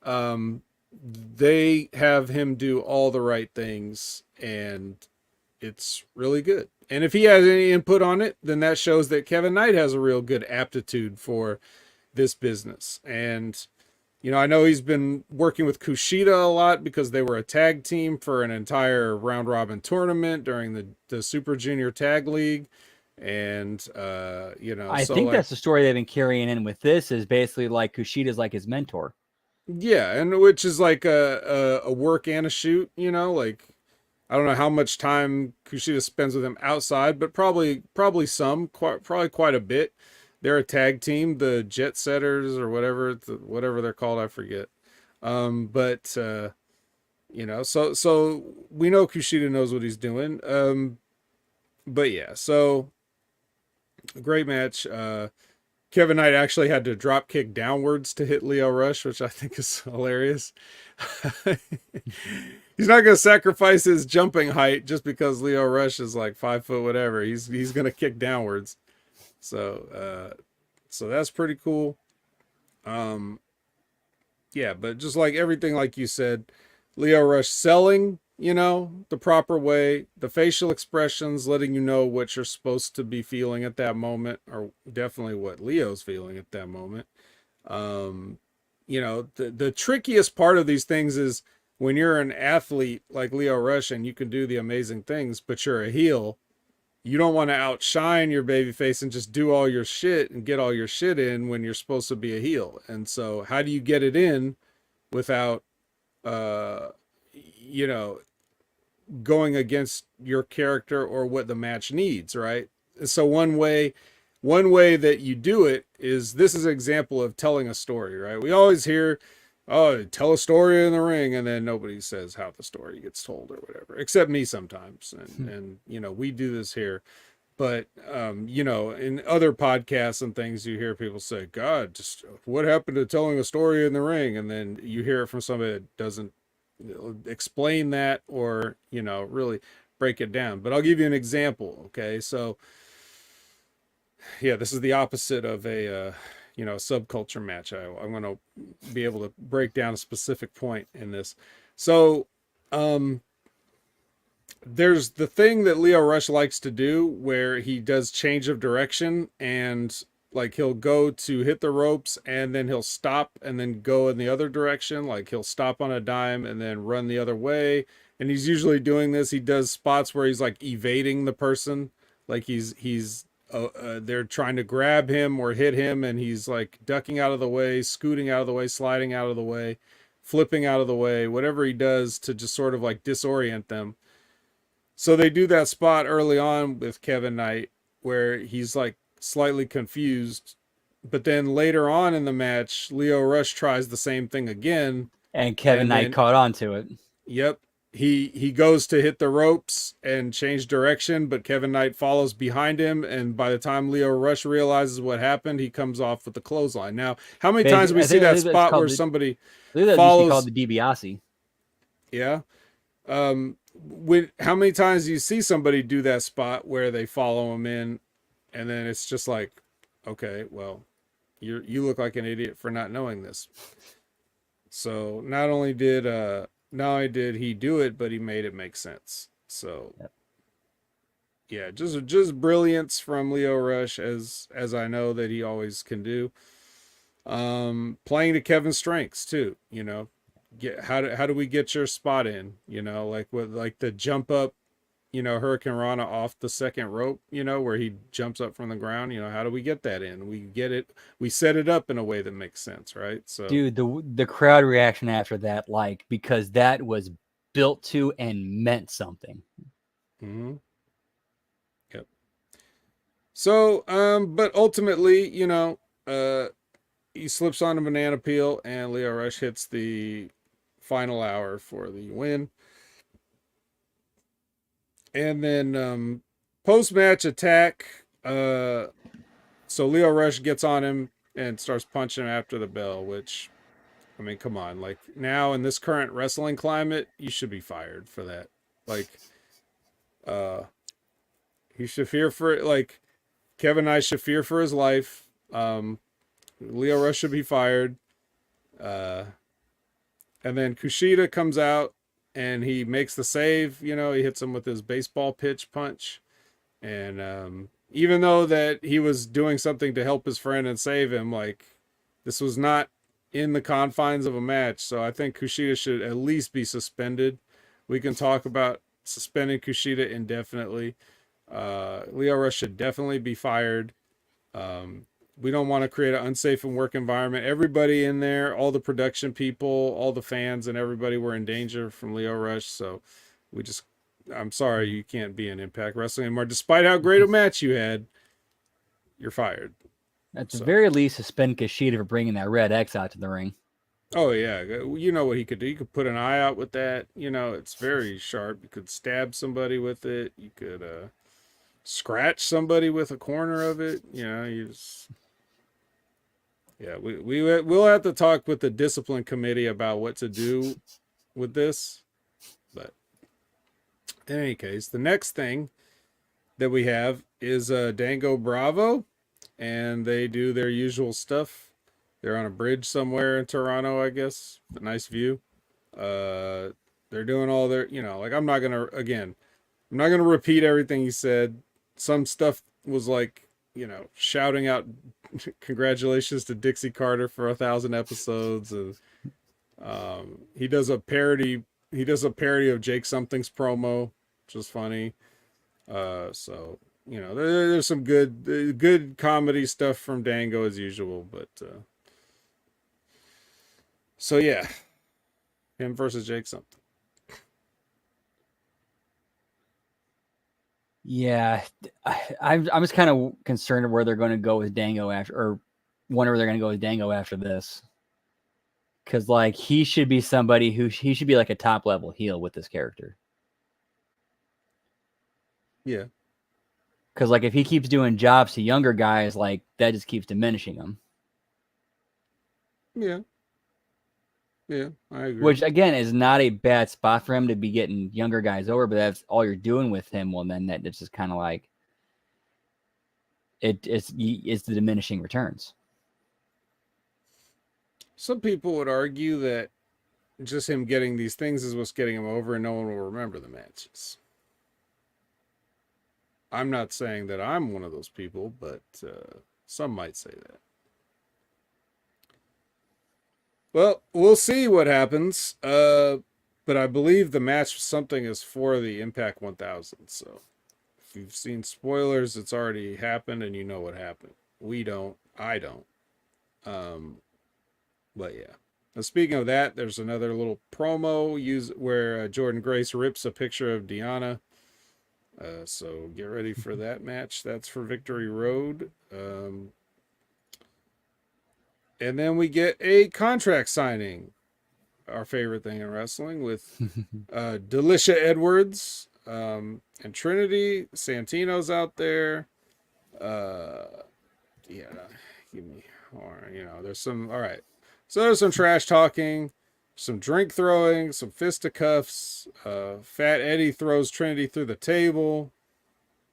um, they have him do all the right things, and it's really good. And if he has any input on it, then that shows that Kevin Knight has a real good aptitude for this business. And, you know, I know he's been working with Kushida a lot because they were a tag team for an entire round robin tournament during the Super Junior Tag League. And, you know, I so think like, that's the story they've been carrying in with this, is basically like Kushida's like his mentor. yeah, and which is like a work and a shoot, you know, like, I don't know how much time Kushida spends with him outside, but probably some, probably quite a bit. They're a tag team, the Jet Setters or whatever they're called, I forget. But you know, so we know Kushida knows what he's doing. But yeah, so great match. Kevin Knight actually had to drop kick downwards to hit Lio Rush, which I think is hilarious. He's not going to sacrifice his jumping height just because Lio Rush is like 5 foot whatever. He's going to kick downwards. So that's pretty cool. Um, yeah, but just like everything, like you said, Lio Rush selling, the proper way, the facial expressions, letting you know what you're supposed to be feeling at that moment, or definitely what Leo's feeling at that moment. Um, the trickiest part of these things is when you're an athlete like Lio Rush and you can do the amazing things, but you're a heel. You don't want to outshine your babyface and just do all your shit and get all your shit in when you're supposed to be a heel. And so how do you get it in without, uh, you know, going against your character or what the match needs, right? So one way that you do it is, this is an example of telling a story, right? We always hear, oh, tell a story in the ring, and then nobody says how the story gets told or whatever, except me sometimes. And we do this here. But in other podcasts and things, you hear people say, God, just what happened to telling a story in the ring? And then you hear it from somebody that doesn't explain that or really break it down. But I'll give you an example. Okay, so yeah, this is the opposite of a subculture match. I'm going to be able to break down a specific point in this. So there's the thing that Lio Rush likes to do where he does change of direction, and like he'll go to hit the ropes and then he'll stop and then go in the other direction. Like he'll stop on a dime and then run the other way. And he's usually doing this. He does spots where he's like evading the person. Like they're trying to grab him or hit him, and he's like ducking out of the way, scooting out of the way, sliding out of the way, flipping out of the way, whatever he does to just sort of like disorient them. So they do that spot early on with Kevin Knight where he's like slightly confused, but then later on in the match, Lio Rush tries the same thing again, and Kevin Knight caught on to it. Yep. He goes to hit the ropes and change direction, but Kevin Knight follows behind him, and by the time Lio Rush realizes what happened, he comes off with the clothesline. Now, how many times do we see that spot where somebody follows? Called the DiBiase. Yeah. How many times do you see somebody do that spot where they follow him in, and then it's just like, okay, well, you look like an idiot for not knowing this. So not only did he do it, but he made it make sense. So yep. Yeah, just brilliance from Lio Rush, as I know that he always can do. Playing to Kevin's strengths too, how do we get your spot in, like the jump up, Hurricane Rana off the second rope, where he jumps up from the ground, how do we get that in? We set it up in a way that makes sense, right? So dude, the crowd reaction after that, because that was built to and meant something. Mm-hmm. Yep. So but ultimately, he slips on a banana peel and Lio Rush hits the final hour for the win. And then post-match attack, so Lio Rush gets on him and starts punching him after the bell, which, I mean, come on. Like, now in this current wrestling climate, you should be fired for that. Like, he should fear for, like, Kevin Knight should fear for his life. Lio Rush should be fired. And then Kushida comes out and he makes the save. He hits him with his baseball pitch punch. And even though that he was doing something to help his friend and save him, like, this was not in the confines of a match. So I think Kushida should at least be suspended. We can talk about suspending Kushida indefinitely. Lio Rush should definitely be fired. We don't want to create an unsafe and work environment. Everybody in there, all the production people, all the fans, and everybody were in danger from Lio Rush. So I'm sorry you can't be in Impact Wrestling anymore. Despite how great a match you had, you're fired. At the very least, suspend Kushida for bringing that red X out to the ring. Oh, yeah. You know what he could do. You could put an eye out with that. It's very sharp. You could stab somebody with it. You could scratch somebody with a corner of it. Yeah, we'll have to talk with the discipline committee about what to do with this. But in any case, the next thing that we have is Dango Bravo, and they do their usual stuff. They're on a bridge somewhere in Toronto, I guess. A nice view. Uh, they're doing all their, like I'm not gonna repeat everything he said. Some stuff was like, shouting out congratulations to Dixie Carter for 1,000 episodes, and he does a parody. He does a parody of Jake Something's promo, which is funny. So there's some good comedy stuff from Dango as usual, but so yeah, him versus Jake Something. Yeah, I'm just kind of concerned where they're going to go with Dango after, or wonder where they're going to go with Dango after this. Because like he should be somebody he should be like a top level heel with this character. Yeah. Because like if he keeps doing jobs to younger guys, like that just keeps diminishing him. Yeah. Yeah, I agree. Which again is not a bad spot for him to be getting younger guys over, but that's all you're doing with him. Well, then it's just kind of like it's the diminishing returns. Some people would argue that just him getting these things is what's getting him over, and no one will remember the matches. I'm not saying that I'm one of those people, but some might say that. Well, we'll see what happens. But I believe the match something is for the Impact 1000. So if you've seen spoilers, it's already happened and you know what happened. We don't. I don't. But yeah. Now, speaking of that, there's another little promo where Jordan Grace rips a picture of Deanna. So get ready for that match. That's for Victory Road. And then we get a contract signing, our favorite thing in wrestling, with Delicia Edwards and Trinity. Santino's out there. Yeah, give me, or there's some. All right, so there's some trash talking, some drink throwing, some fisticuffs. Fat Eddie throws Trinity through the table.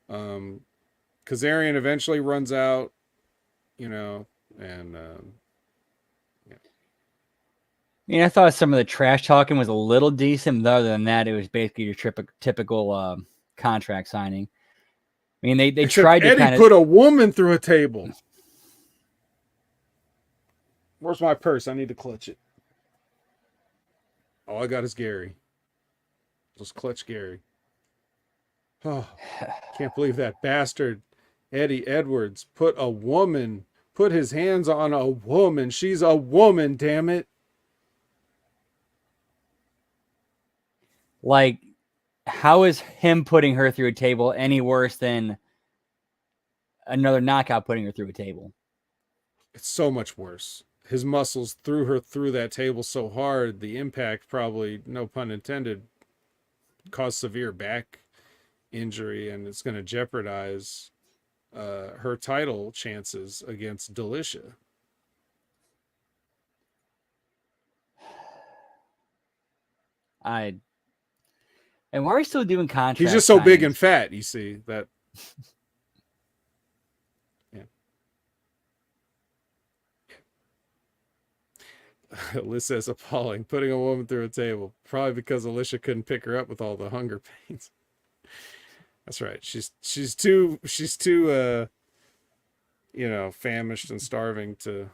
Kazarian eventually runs out, and. I mean, I thought some of the trash talking was a little decent, but other than that, it was basically your typical contract signing. I mean, they tried to Eddie put a woman through a table. Where's my purse? I need to clutch it. All I got is Gary. Just clutch Gary. Oh, can't believe that bastard Eddie Edwards put his hands on a woman. She's a woman, damn it. Like, how is him putting her through a table any worse than another knockout putting her through a table? It's so much worse. His muscles threw her through that table so hard, the impact probably, no pun intended, caused severe back injury, and it's going to jeopardize her title chances against Delicia. And why are we still doing contracts? He's just so big and fat, you see, that. Yeah. Alyssa's appalling, putting a woman through a table. Probably because Alicia couldn't pick her up with all the hunger pains. That's right. She's too famished and starving to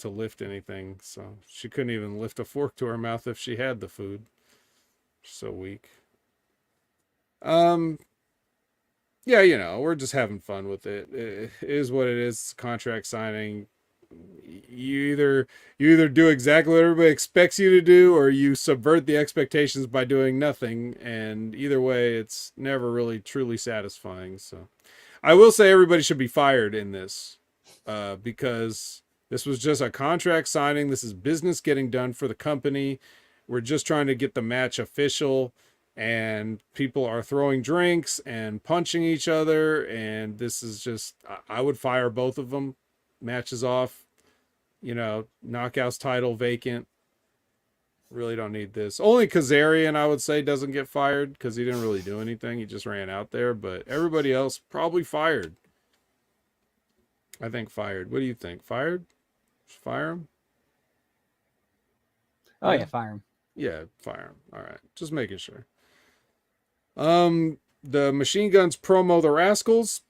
lift anything. So she couldn't even lift a fork to her mouth if she had the food. So weak. Yeah, we're just having fun with it. It is what it is. It's contract signing. You either do exactly what everybody expects you to do, or you subvert the expectations by doing nothing. And either way, it's never really truly satisfying. So I will say everybody should be fired in this, because this was just a contract signing. This is business getting done for the company. We're just trying to get the match official, and people are throwing drinks and punching each other. And this is just, I would fire both of them. matches off. You know, knockouts title vacant. Really don't need this. Only Kazarian, I would say, doesn't get fired because he didn't really do anything. He just ran out there. But everybody else probably fired. I think fired. What do you think? Fired? Just fire him? Oh yeah, fire him. Yeah, fire him. All right. Just making sure. The Machine Guns promo, The Rascals.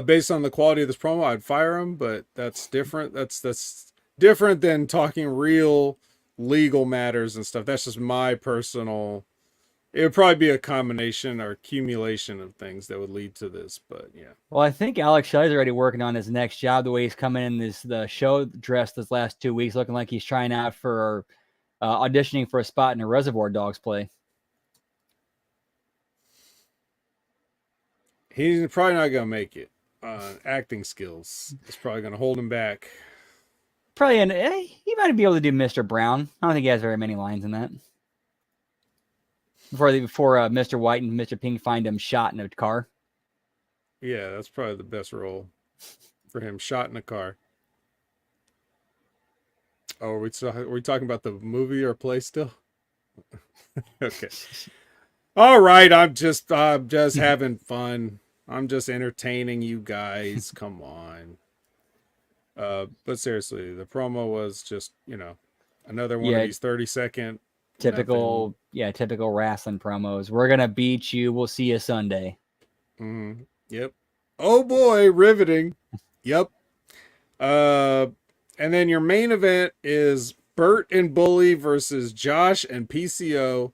Based on the quality of this promo, I'd fire him, but that's different. That's different than talking real legal matters and stuff. That's just my personal. It would probably be a combination or accumulation of things that would lead to this, but yeah. Well, I think Alex Shelley's already working on his next job. The way he's coming in the show dressed this last 2 weeks, looking like he's trying out for auditioning for a spot in a Reservoir Dogs play. He's probably not gonna make it. Acting skills is probably gonna hold him back. Probably, he might be able to do Mr. Brown. I don't think he has very many lines in that. Before Mr. White and Mr. Pink find him shot in a car. Yeah, that's probably the best role for him. Shot in a car. Oh, are we talking about the movie or play still? Okay. All right, I'm just having fun. I'm just entertaining you guys. Come on. But seriously, the promo was just, another one of these 30-second typical wrestling promos. We're gonna beat you. We'll see you Sunday. Mm-hmm. Yep. Oh boy, riveting. Yep. And then your main event is Bert and Bully versus Josh and PCO.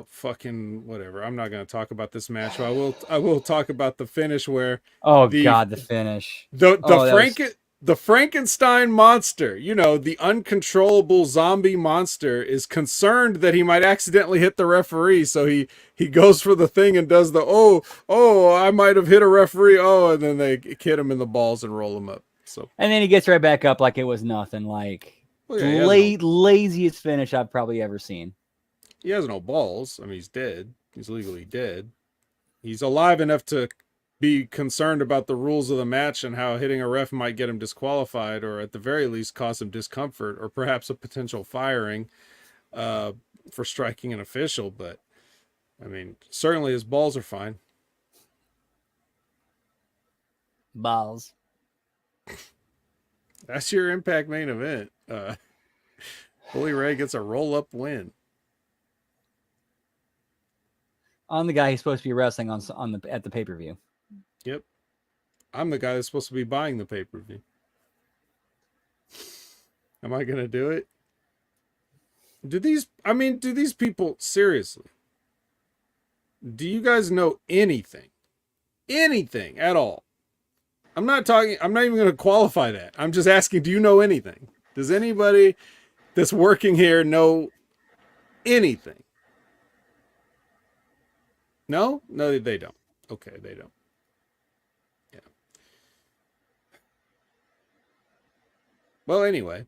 Fucking whatever. I'm not gonna talk about this match. But I will talk about the finish where the finish. The Frankenstein monster, the uncontrollable zombie monster, is concerned that he might accidentally hit the referee, so he goes for the thing and does the I might have hit a referee, and then they hit him in the balls and roll him up. So and then he gets right back up like it was nothing. Like laziest finish I've probably ever seen. He has no balls. I mean, he's dead. He's legally dead. He's alive enough to be concerned about the rules of the match and how hitting a ref might get him disqualified, or at the very least cause him discomfort, or perhaps a potential firing for striking an official. But I mean, certainly his balls are fine. Balls. That's your Impact main event. Bully Ray gets a roll-up win on the guy he's supposed to be wrestling at the pay-per-view. Yep. I'm the guy that's supposed to be buying the pay-per-view. Am I going to do it? Do these people, seriously, do you guys know anything? Anything at all? I'm not even going to qualify that. I'm just asking, do you know anything? Does anybody that's working here know anything? No, they don't. Okay, they don't. Yeah. Well, anyway,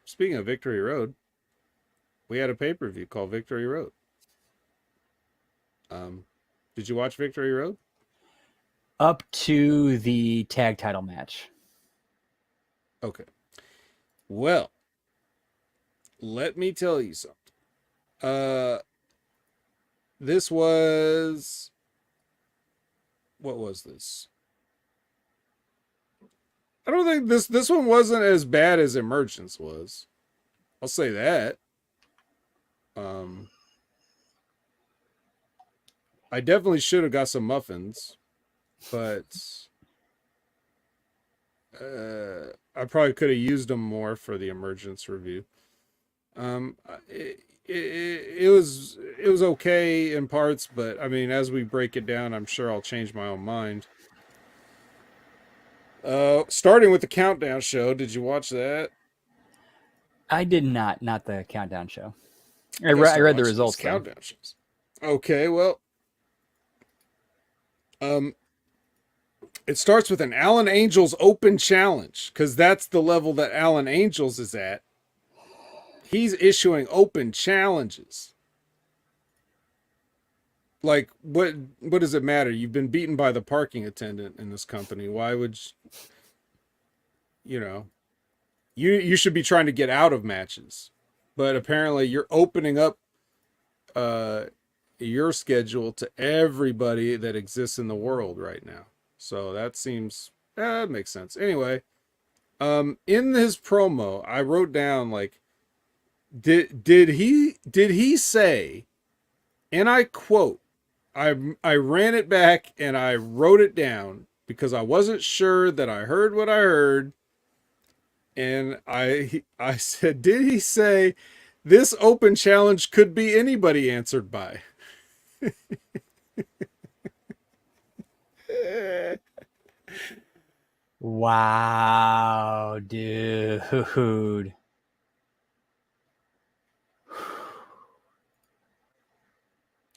speaking of Victory Road, we had a pay-per-view called Victory Road. Did you watch Victory Road? Up to the tag title match. Okay. Well, let me tell you something. This was... What was this? I don't think this one wasn't as bad as Emergence was. I'll say that. I definitely should have got some muffins, but I probably could have used them more for the Emergence review. It was okay in parts, but I mean, as we break it down, I'm sure I'll change my own mind. Starting with the countdown show, did you watch that? I did not the countdown show. I read the results. Countdown shows. Okay, well, it starts with an Alan Angels Open Challenge, because that's the level that Alan Angels is at. He's issuing open challenges. Like, what does it matter? You've been beaten by the parking attendant in this company. Why would you know, you should be trying to get out of matches, but apparently you're opening up uh your schedule to everybody that exists in the world right now. So that seems that makes sense. Anyway, in his promo, I wrote down like did he say, and I quote, I ran it back and I wrote it down because I wasn't sure that I heard what I heard, and I said, did he say this open challenge could be anybody answered by? Wow, dude.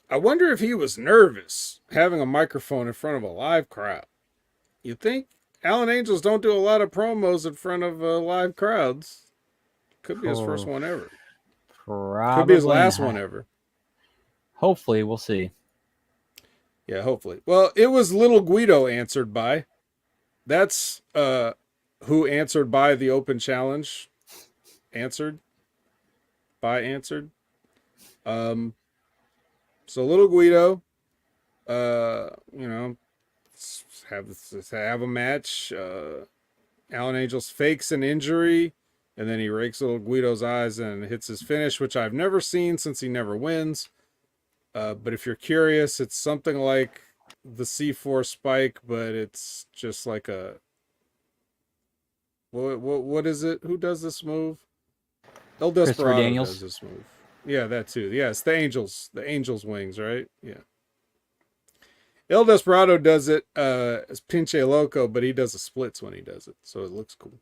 I wonder if he was nervous having a microphone in front of a live crowd. You think Alan Angels don't do a lot of promos in front of live crowds? Could be his first one ever. Could be his Probably last not. one ever. Hopefully, we'll see. Yeah, hopefully. Well, it was Little Guido answered by. That's who answered by the open challenge. Answered. So Little Guido, you know, have a match. Alan Angels fakes an injury, and then he rakes Little Guido's eyes and hits his finish, which I've never seen since he never wins. But if you're curious, it's something like the C4 spike, but it's just like a what is it? Who does this move? El Desperado does this move. Yeah, that too. Yeah, it's the Angels wings, right? Yeah. El Desperado does it as Pinche Loco, but he does the splits when he does it, so it looks cool.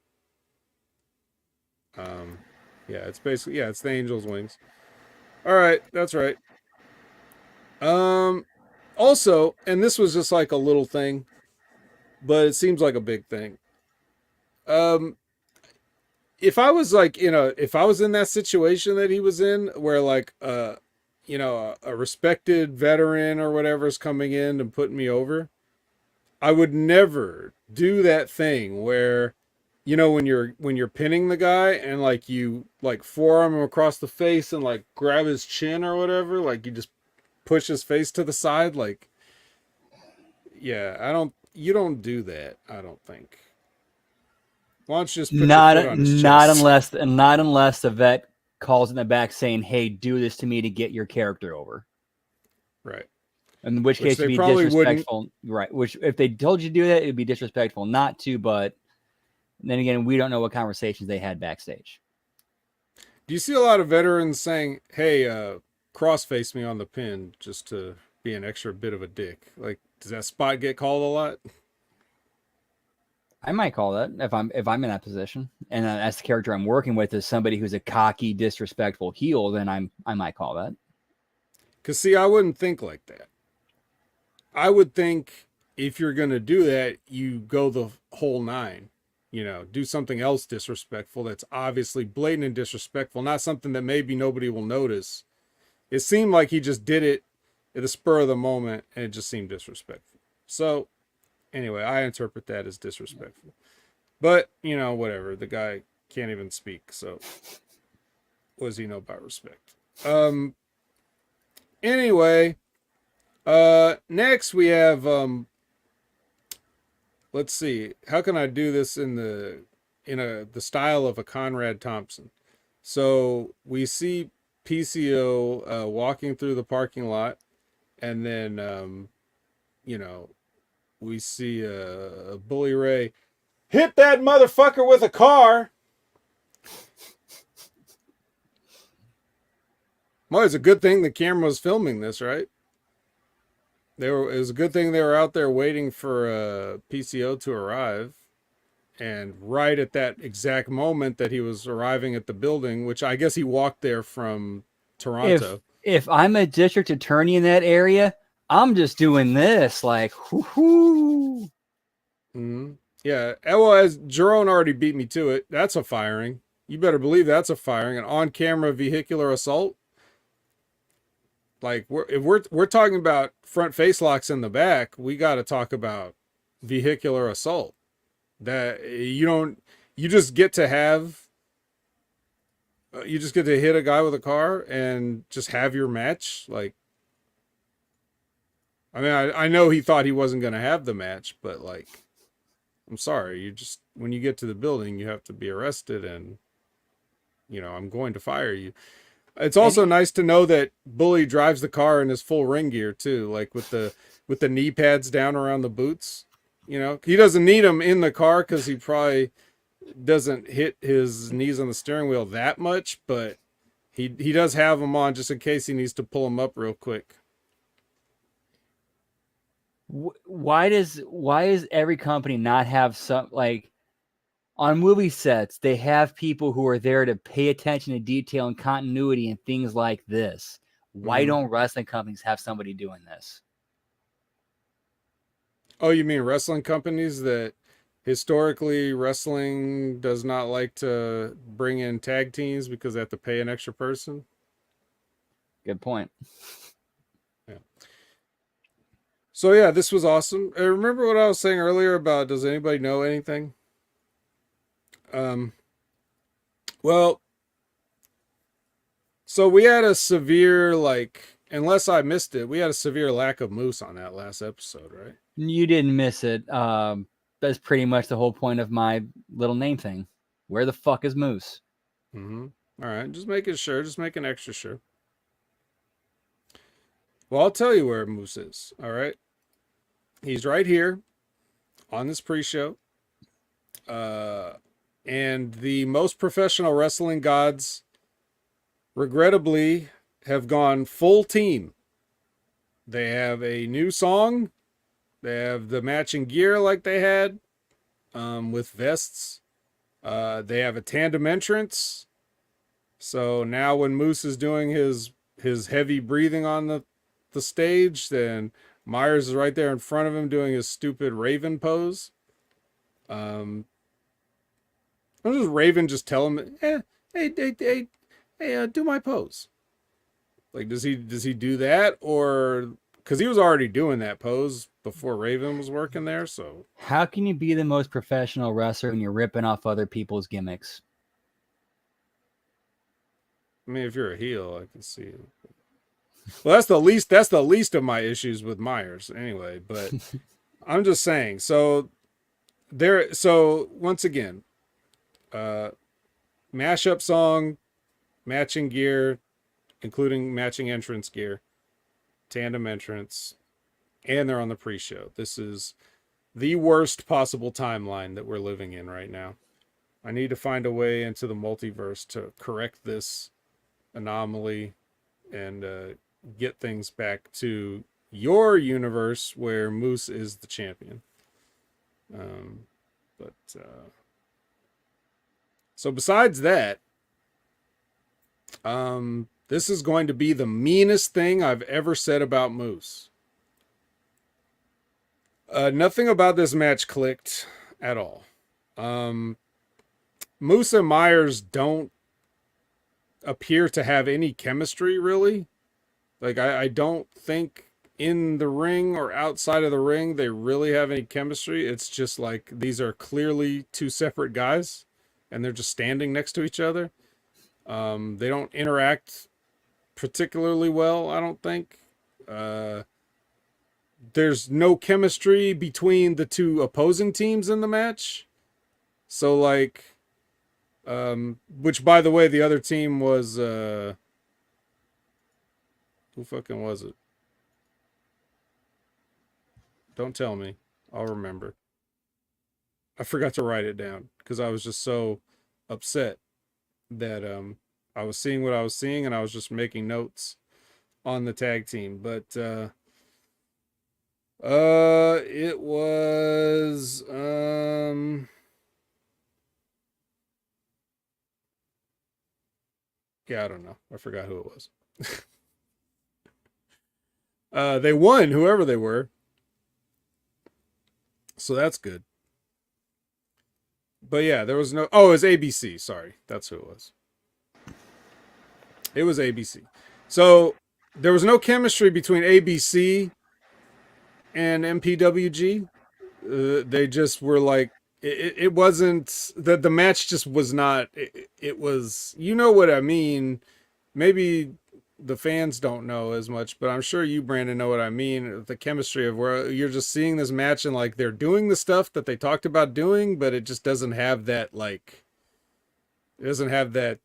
Yeah, it's basically, yeah, it's the Angels wings. All right, that's right. Also, and this was just like a little thing, but it seems like a big thing. If I was like, if I was in that situation that he was in, where like, a respected veteran or whatever is coming in and putting me over, I would never do that thing where, when you're pinning the guy and like you like forearm him across the face and like grab his chin or whatever, like you just push his face to the side, like, yeah, you don't do that, I don't think. Why don't you just put your foot on his chest? Not unless the vet calls in the back saying, "Hey, do this to me to get your character over." Right. In which case, it'd be disrespectful. Right. Which, if they told you to do that, it'd be disrespectful not to. But then again, we don't know what conversations they had backstage. Do you see a lot of veterans saying, "Hey, cross-face me on the pin," just to be an extra bit of a dick? Like, does that spot get called a lot? I might call that if I'm in that position, and as the character I'm working with is somebody who's a cocky, disrespectful heel, then I might call that. Because see, I wouldn't think like that. I would think if you're gonna do that, you go the whole nine. Do something else disrespectful that's obviously blatant and disrespectful, not something that maybe nobody will notice. It seemed like he just did it at the spur of the moment, and it just seemed disrespectful. So anyway, I interpret that as disrespectful. But, whatever. The guy can't even speak, so what does he know about respect? Anyway, next we have let's see. How can I do this in the style of a Conrad Thompson? So we see PCO walking through the parking lot, and then we see Bully Ray hit that motherfucker with a car. Well, it's a good thing the camera was filming this, right? It was a good thing they were out there waiting for PCO to arrive. And right at that exact moment that he was arriving at the building, which I guess he walked there from Toronto. If I'm a district attorney in that area, I'm just doing this, like, whoo-hoo. Mm-hmm. Yeah, well, as Jerome already beat me to it, that's a firing. You better believe that's a firing. An on-camera vehicular assault. Like, if we're talking about front face locks in the back, we got to talk about vehicular assault. That you you just get to have you just get to hit a guy with a car and just have your match. Like, I mean, I know he thought he wasn't going to have the match, but like, I'm sorry, you just when you get to the building, you have to be arrested, and I'm going to fire you. It's also Any nice to know that Bully drives the car in his full ring gear too, like with the knee pads down around the boots. He doesn't need them in the car because he probably doesn't hit his knees on the steering wheel that much, but he does have them on just in case he needs to pull them up real quick. why does every company not have some, like, on movie sets they have people who are there to pay attention to detail and continuity and things like this? Why Hmm. don't wrestling companies have somebody doing this? Oh, you mean wrestling companies that historically wrestling does not like to bring in tag teams because they have to pay an extra person? Good point. Yeah. So yeah, this was awesome. Remember what I was saying earlier about does anybody know anything? Um, well, so we had a severe unless I missed it, we had a severe lack of Moose on that last episode, right? You didn't miss it. That's pretty much the whole point of my little name thing. Where the fuck is Moose? Mm-hmm. All right, just making sure, just making extra sure. Well, I'll tell you where Moose is. All right, he's right here on this pre-show. Uh, and the most professional wrestling gods, regrettably, have gone full team. They have a new song. They have the matching gear like they had, with vests. They have a tandem entrance. So now when Moose is doing his heavy breathing on the stage, then Myers is right there in front of him doing his stupid Raven pose. Um, what does Raven just tell him? Hey, do my pose. Like, does he do that, or because he was already doing that pose before Raven was working there? So How can you be the most professional wrestler when you're ripping off other people's gimmicks? I mean, if you're a heel, I can see it. Well, that's the least. That's the least of my issues with Myers, anyway. But I'm just saying. So there. So once again, uh, mashup song, matching gear, including matching entrance gear, tandem entrance, and they're on the pre-show. This is the worst possible timeline that we're living in right now. I need to find a way into the multiverse to correct this anomaly and get things back to your universe where Moose is the champion. Um, but so besides that, this is going to be the meanest thing I've ever said about Moose. Nothing about this match clicked at all. Moose and Myers don't appear to have any chemistry, really. Like, I don't think in the ring or outside of the ring they really have any chemistry. It's just like these are clearly two separate guys and they're just standing next to each other. They don't interact particularly well, I don't think. There's no chemistry between the two opposing teams in the match. So like, which by the way, the other team was who fucking was it? Don't tell me. I'll remember. I forgot to write it down because I was just so upset that I was seeing what I was seeing and I was just making notes on the tag team. But it was yeah, I don't know. I forgot who it was. They won, whoever they were. So that's good. But yeah, there was no. Oh, it was ABC. Sorry, that's who it was. It was ABC. So there was no chemistry between ABC and MPWG. They just were like it wasn't that the match just was not. It was, you know what I mean. Maybe the fans don't know as much, but I'm sure you, Brandon, know what I mean. The chemistry of where you're just seeing this match and like they're doing the stuff that they talked about doing, but it just doesn't have that like. It doesn't have that.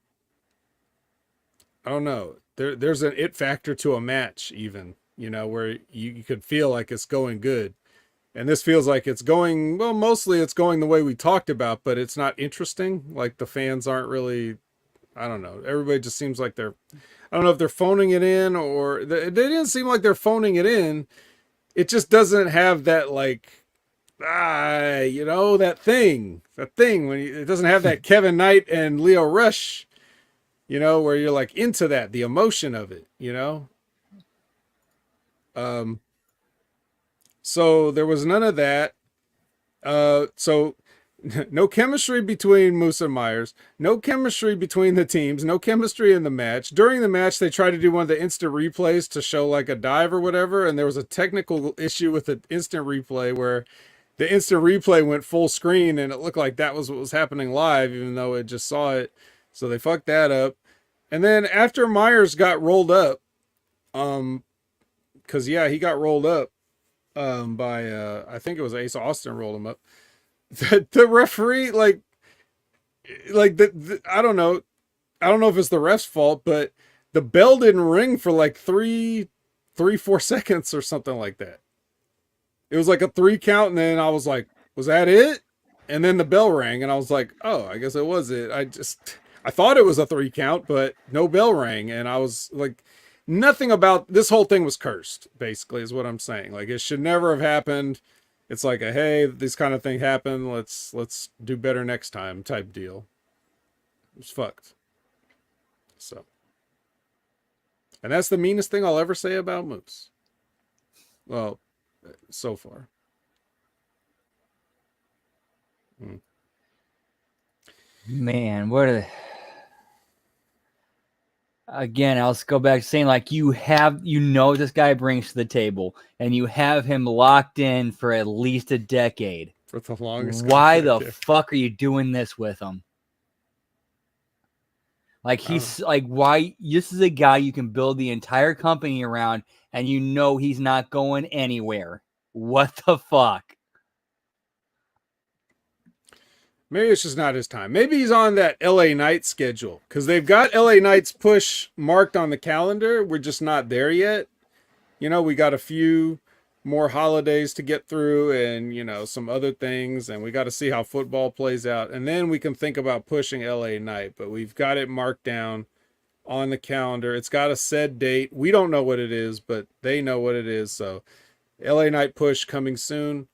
I don't know. There's an it factor to a match, even, you know, where you could feel like it's going good. And this feels like it's going, well, mostly it's going the way we talked about, but it's not interesting. Like the fans aren't really, I don't know. Everybody just seems like they're, I don't know if they're phoning it in or they didn't seem like they're phoning it in. It just doesn't have that like, you know, that thing when it doesn't have that Kevin Knight and Leo Rush, you know, where you're like into that, the emotion of it, you know? Um, so there was none of that. So no chemistry between Moose and Myers, no chemistry between the teams, no chemistry in the match. During the match, they tried to do one of the instant replays to show like a dive or whatever, and there was a technical issue with the instant replay where the instant replay went full screen and it looked like that was what was happening live, even though it just saw it. So they fucked that up. And then after Myers got rolled up, because yeah, he got rolled up by I think it was Ace Austin rolled him up. The referee like I don't know. I don't know if it's the ref's fault, but the bell didn't ring for like 4 seconds or something like that. It was like a 3 count, and then I was like, was that it? And then the bell rang, and I was like, oh, I guess it was it. I thought it was a 3 count, but no bell rang, and I was like, nothing about this whole thing was cursed, basically, is what I'm saying. Like, it should never have happened. It's like a, hey, this kind of thing happened. Let's do better next time type deal. It's fucked. So, and that's the meanest thing I'll ever say about Moose. Well, so far. Mm. Man, again, I'll go back to saying like you know what this guy brings to the table, and you have him locked in for at least a decade. For the longest. Why the fuck are you doing this with him? Like he's like, why? This is a guy you can build the entire company around, and you know he's not going anywhere. What the fuck? Maybe it's just not his time. Maybe he's on that LA Knight schedule because they've got LA Knight's push marked on the calendar. We're just not there yet. You know, we got a few more holidays to get through and, you know, some other things. And we got to see how football plays out. And then we can think about pushing LA Knight. But we've got it marked down on the calendar. It's got a set date. We don't know what it is, but they know what it is. So LA Knight push coming soon.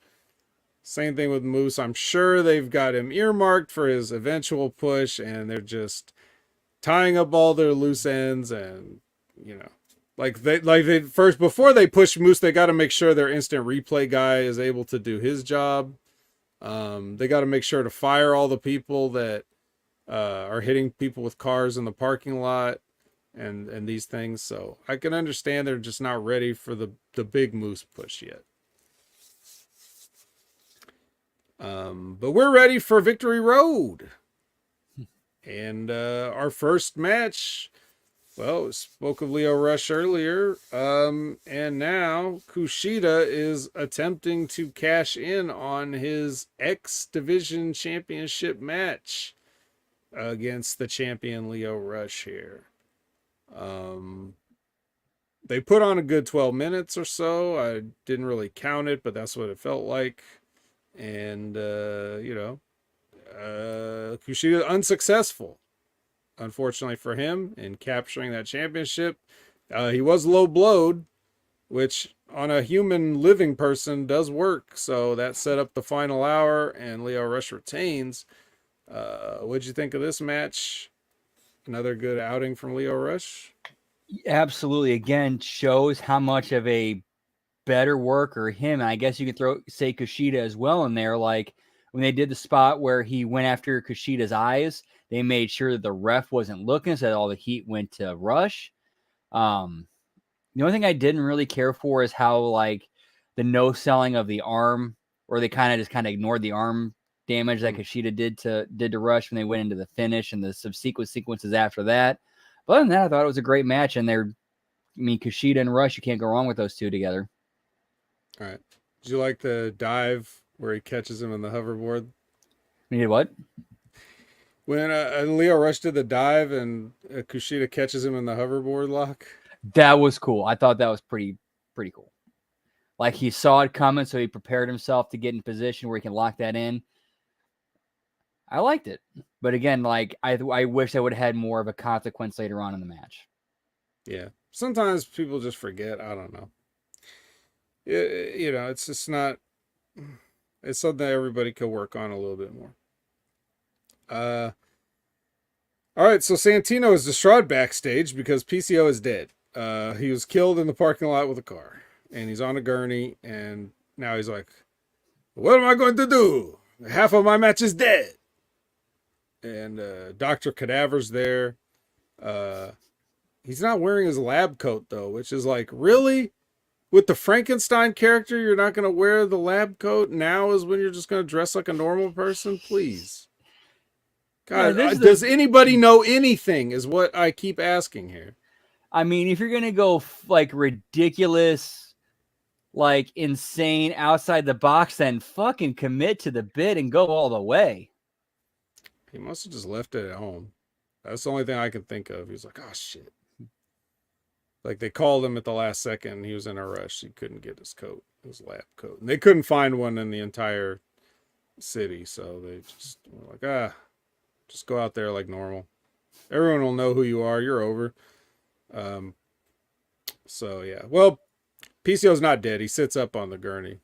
Same thing with Moose. I'm sure they've got him earmarked for his eventual push, and they're just tying up all their loose ends. And, you know, like they first, before they push Moose, they got to make sure their instant replay guy is able to do his job. They got to make sure to fire all the people that are hitting people with cars in the parking lot and these things. So I can understand they're just not ready for the big Moose push yet. But we're ready for Victory Road. And our first match, well, we spoke of Leo Rush earlier. And now Kushida is attempting to cash in on his X Division Championship match against the champion Leo Rush here. They put on a good 12 minutes or so. I didn't really count it, but that's what it felt like. And, you know, Kushida unsuccessful, unfortunately for him, in capturing that championship. He was low blowed, which on a human living person does work. So that set up the final hour, and Leo Rush retains. What'd you think of this match? Another good outing from Leo Rush. Absolutely. Again, shows how much of a better worker him. I guess you could say Kushida as well in there. Like when they did the spot where he went after Kushida's eyes, they made sure that the ref wasn't looking, so that all the heat went to Rush. The only thing I didn't really care for is how like the no selling of the arm, or they kind of ignored the arm damage that Kushida did to Rush when they went into the finish and the subsequent sequences after that. But other than that, I thought it was a great match. And Kushida and Rush, you can't go wrong with those two together. All right. Did you like the dive where he catches him in the hoverboard? You did what? When Leo Rush did the dive and Kushida catches him in the hoverboard lock. That was cool. I thought that was pretty cool. Like he saw it coming, so he prepared himself to get in position where he can lock that in. I liked it. But again, like I wish I would have had more of a consequence later on in the match. Yeah. Sometimes people just forget. I don't know. It's just not. It's something that everybody could work on a little bit more. All right, so Santino is distraught backstage because PCO is dead. He was killed in the parking lot with a car, and he's on a gurney, and now he's like, what am I going to do? Half of my match is dead. And Dr. Cadaver's there. He's not wearing his lab coat, though, which is like, really? With the Frankenstein character, you're not going to wear the lab coat? Now is when you're just going to dress like a normal person? Please. God, does anybody know anything is what I keep asking here. I mean, if you're going to go like ridiculous, like insane outside the box, then fucking commit to the bit and go all the way. He must have just left it at home. That's the only thing I can think of. He was like, oh, shit. Like they called him at the last second and he was in a rush. He couldn't get his coat, his lab coat. And they couldn't find one in the entire city. So they just were like, just go out there like normal. Everyone will know who you are. You're over. So yeah. Well, PCO's not dead. He sits up on the gurney.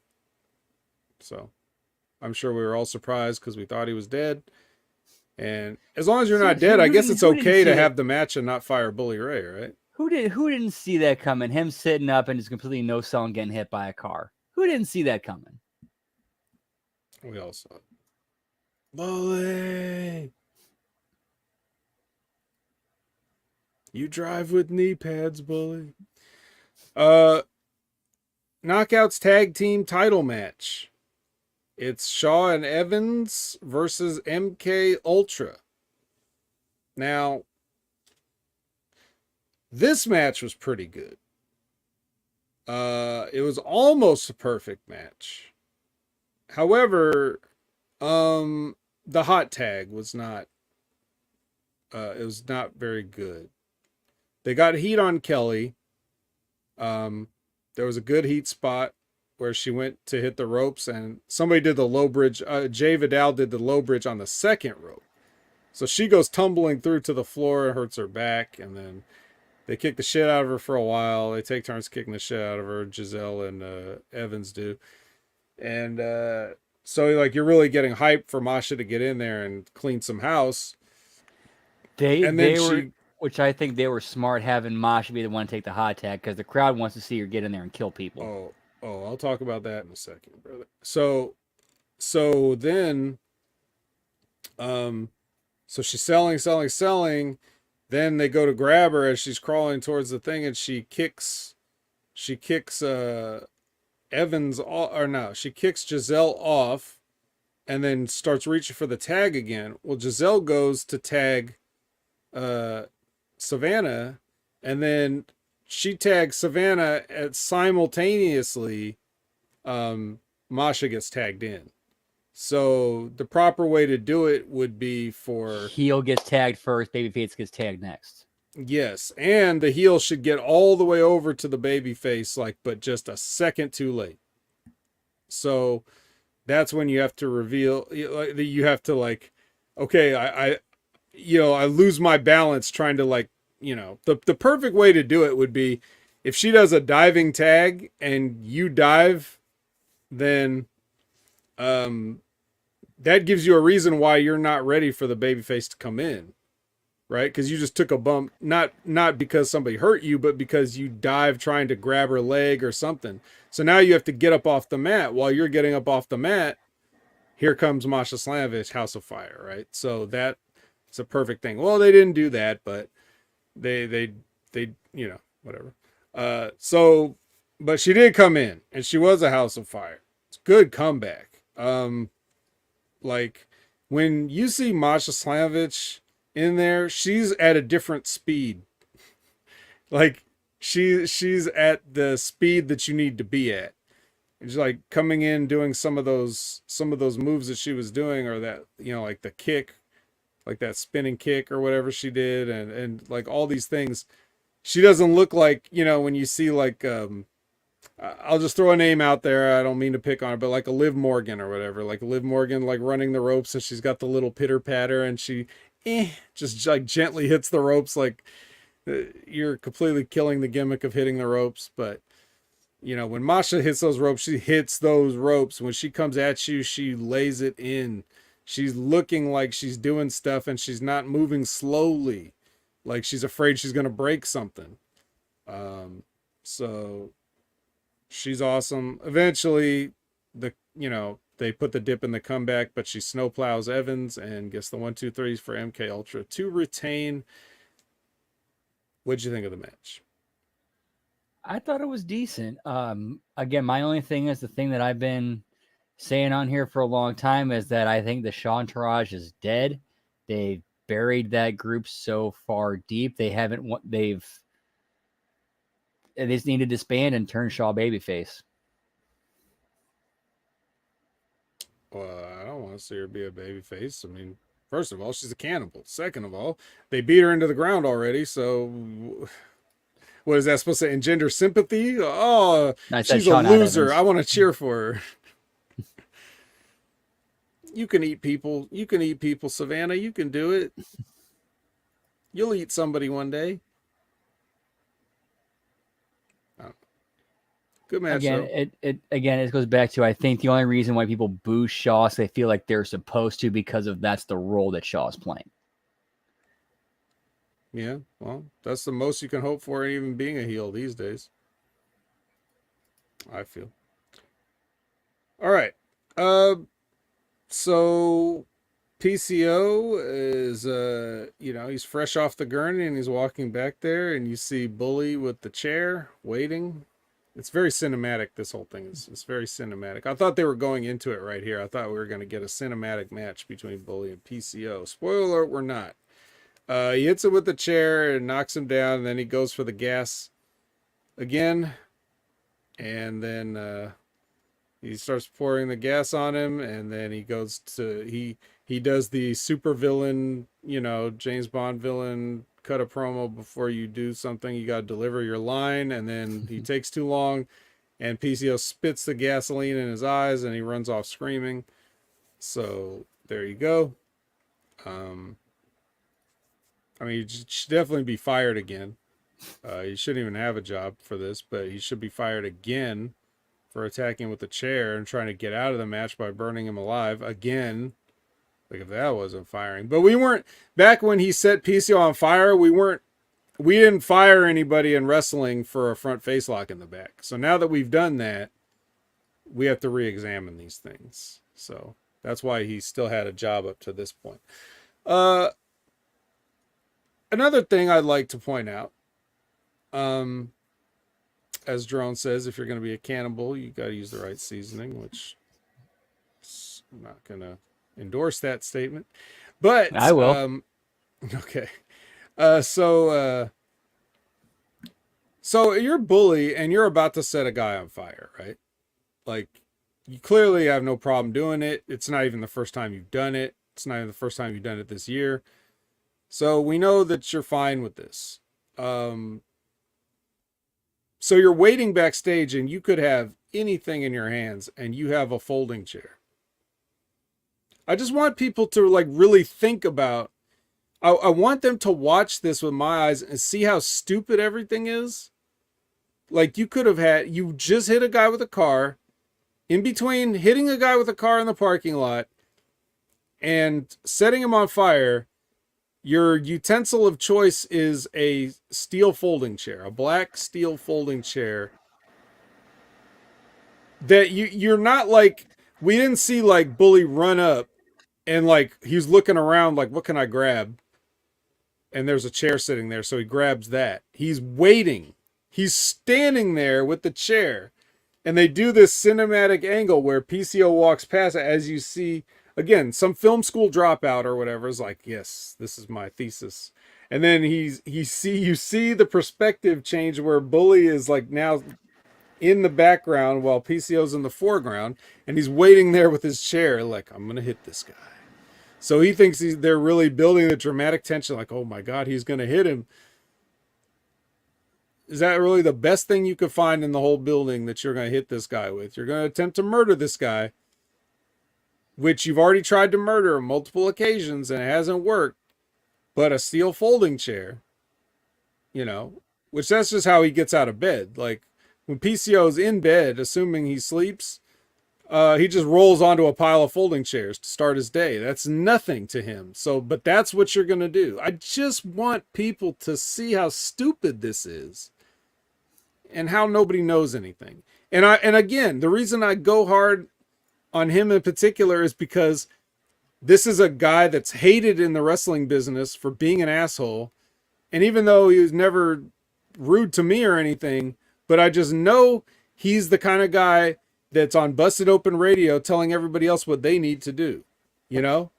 So I'm sure we were all surprised because we thought he was dead. And as long as you're not dead, I guess it's okay to have the match and not fire Bully Ray, right? Who didn't see that coming? Him sitting up and just completely no selling getting hit by a car. Who didn't see that coming? We all saw it. Bully! You drive with knee pads, Bully. Knockouts tag team title match. It's Shaw and Evans versus MK Ultra. Now, this match was pretty good. It was almost a perfect match. However, the hot tag was not. It was not very good. They got heat on Kelly. There was a good heat spot where she went to hit the ropes, and somebody did the low bridge. Jay Vidal did the low bridge on the second rope. So she goes tumbling through to the floor, hurts her back, and then they kick the shit out of her for a while. They take turns kicking the shit out of her. Giselle and Evans do. And so like you're really getting hyped for Masha to get in there and clean some house. Which I think they were smart having Masha be the one to take the hot tag because the crowd wants to see her get in there and kill people. Oh, I'll talk about that in a second, brother. So then, so she's selling. Then they go to grab her as she's crawling towards the thing, and she kicks Evans off, or no, she kicks Giselle off, and then starts reaching for the tag again. Well, Giselle goes to tag Savannah, and then she tags Savannah at simultaneously. Masha gets tagged in. So the proper way to do it would be for heel gets tagged first, babyface gets tagged next. Yes, and the heel should get all the way over to the babyface, but just a second too late. So that's when you have to reveal. You have to okay, I lose my balance trying to the perfect way to do it would be if she does a diving tag and you dive, then that gives you a reason why you're not ready for the babyface to come in, right? Because you just took a bump, not because somebody hurt you, but because you dive trying to grab her leg or something. So now you have to get up off the mat. While you're getting up off the mat, here comes Masha Slamovich, House of Fire, right? So that's a perfect thing. Well, they didn't do that, but they whatever. But she did come in, and she was a House of Fire. It's a good comeback. Like when you see Masha Slamovich in there, she's at a different speed. Like she's at the speed that you need to be at. It's like coming in doing some of those moves that she was doing, or that, like the kick, like that spinning kick or whatever she did, and like all these things. She doesn't look like, when you see like I'll just throw a name out there. I don't mean to pick on her, but like a Liv Morgan or whatever, like Liv Morgan, like running the ropes, and she's got the little pitter patter, and she just like gently hits the ropes. Like you're completely killing the gimmick of hitting the ropes. But when Masha hits those ropes, she hits those ropes. When she comes at you, she lays it in. She's looking like she's doing stuff, and she's not moving slowly, like she's afraid she's gonna break something. So she's awesome. Eventually, they put the dip in the comeback, but she snowplows Evans and gets the 1-2-3s for MK Ultra to retain. What'd you think of the match? I thought it was decent. Again, my only thing is the thing that I've been saying on here for a long time is that I think the Shaw entourage is dead. They've buried that group so far deep. They just need to disband and turn Shaw babyface. Well, I don't want to see her be a babyface. I mean, first of all, she's a cannibal. Second of all, they beat her into the ground already. So, what is that supposed to engender sympathy? Oh, she's a loser. I want to cheer for her. You can eat people. You can eat people, Savannah. You can do it. You'll eat somebody one day. Good match. It goes back to, I think the only reason why people boo Shaw is they feel like they're supposed to, because of that's the role that Shaw is playing. Yeah, well, that's the most you can hope for, even being a heel these days, I feel. All right. So PCO is he's fresh off the gurney and he's walking back there, and you see Bully with the chair waiting. It's very cinematic. This whole thing is very cinematic. I thought they were going into it right here. I thought we were going to get a cinematic match between Bully and PCO. Spoiler alert, we're not. He hits it with the chair and knocks him down, and then he goes for the gas again. And then he starts pouring the gas on him, and then he goes to he does the super villain, James Bond villain, cut a promo before you do something. You got to deliver your line, and then he takes too long, and PCO spits the gasoline in his eyes, and he runs off screaming. So there you go. I mean, he should definitely be fired again. He shouldn't even have a job for this, but he should be fired again for attacking with the chair and trying to get out of the match by burning him alive again. Like, if that wasn't firing. But we weren't, back when he set PCO on fire, we didn't fire anybody in wrestling for a front face lock in the back. So now that we've done that, we have to re-examine these things. So that's why he still had a job up to this point. Another thing I'd like to point out, as Drone says, if you're going to be a cannibal, you got to use the right seasoning, which I'm not going to endorse that statement, but I will. Okay. So you're Bully and you're about to set a guy on fire, right? Like, you clearly have no problem doing it. It's not even the first time you've done it. It's not even the first time you've done it this year. So we know that you're fine with this. So you're waiting backstage and you could have anything in your hands and you have a folding chair. I just want people to like really think about, I want them to watch this with my eyes and see how stupid everything is. Like, you just hit a guy with a car. In between hitting a guy with a car in the parking lot and setting him on fire, your utensil of choice is a steel folding chair, a black steel folding chair. That you're not like, we didn't see like Bully run up and like he's looking around like, what can I grab? And there's a chair sitting there, so he grabs that. He's waiting. He's standing there with the chair. And they do this cinematic angle where PCO walks past it, as you see again, some film school dropout or whatever is like, yes, this is my thesis. And then you see the perspective change where Bully is like now in the background while PCO's in the foreground, and he's waiting there with his chair, like, I'm gonna hit this guy. So he thinks they're really building the dramatic tension, like, oh my god, he's gonna hit him. Is that really the best thing you could find in the whole building that you're gonna hit this guy with? You're gonna attempt to murder this guy, which you've already tried to murder on multiple occasions and it hasn't worked, but a steel folding chair, which that's just how he gets out of bed. Like when PCO's in bed, assuming he sleeps, he just rolls onto a pile of folding chairs to start his day. That's nothing to him. So, but that's what you're going to do. I just want people to see how stupid this is and how nobody knows anything. And again, the reason I go hard on him in particular is because this is a guy that's hated in the wrestling business for being an asshole. And even though he was never rude to me or anything, but I just know he's the kind of guy that's on Busted Open Radio telling everybody else what they need to do, Oh,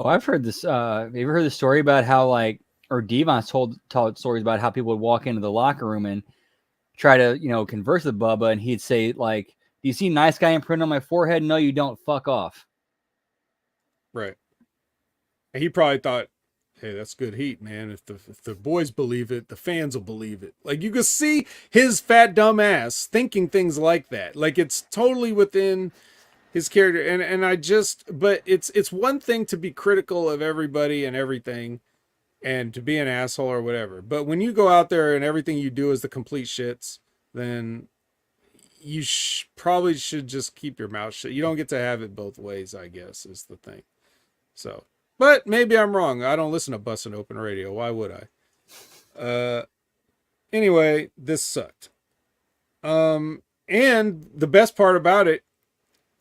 I've heard this. Have you ever heard the story about how Devon's told stories about how people would walk into the locker room and try to, converse with Bubba, and he'd say like, "Do you see nice guy imprint on my forehead? No, you don't. Fuck off." Right. And he probably thought, hey, that's good heat, man. If the boys believe it, the fans will believe it. Like you can see his fat dumb ass thinking things like that. Like it's totally within his character. But it's one thing to be critical of everybody and everything and to be an asshole or whatever. But when you go out there and everything you do is the complete shits, then you probably should just keep your mouth shut. You don't get to have it both ways, I guess, is the thing. So, but maybe I'm wrong. I don't listen to Bustin' Open Radio. Why would I? Anyway, this sucked. And the best part about it,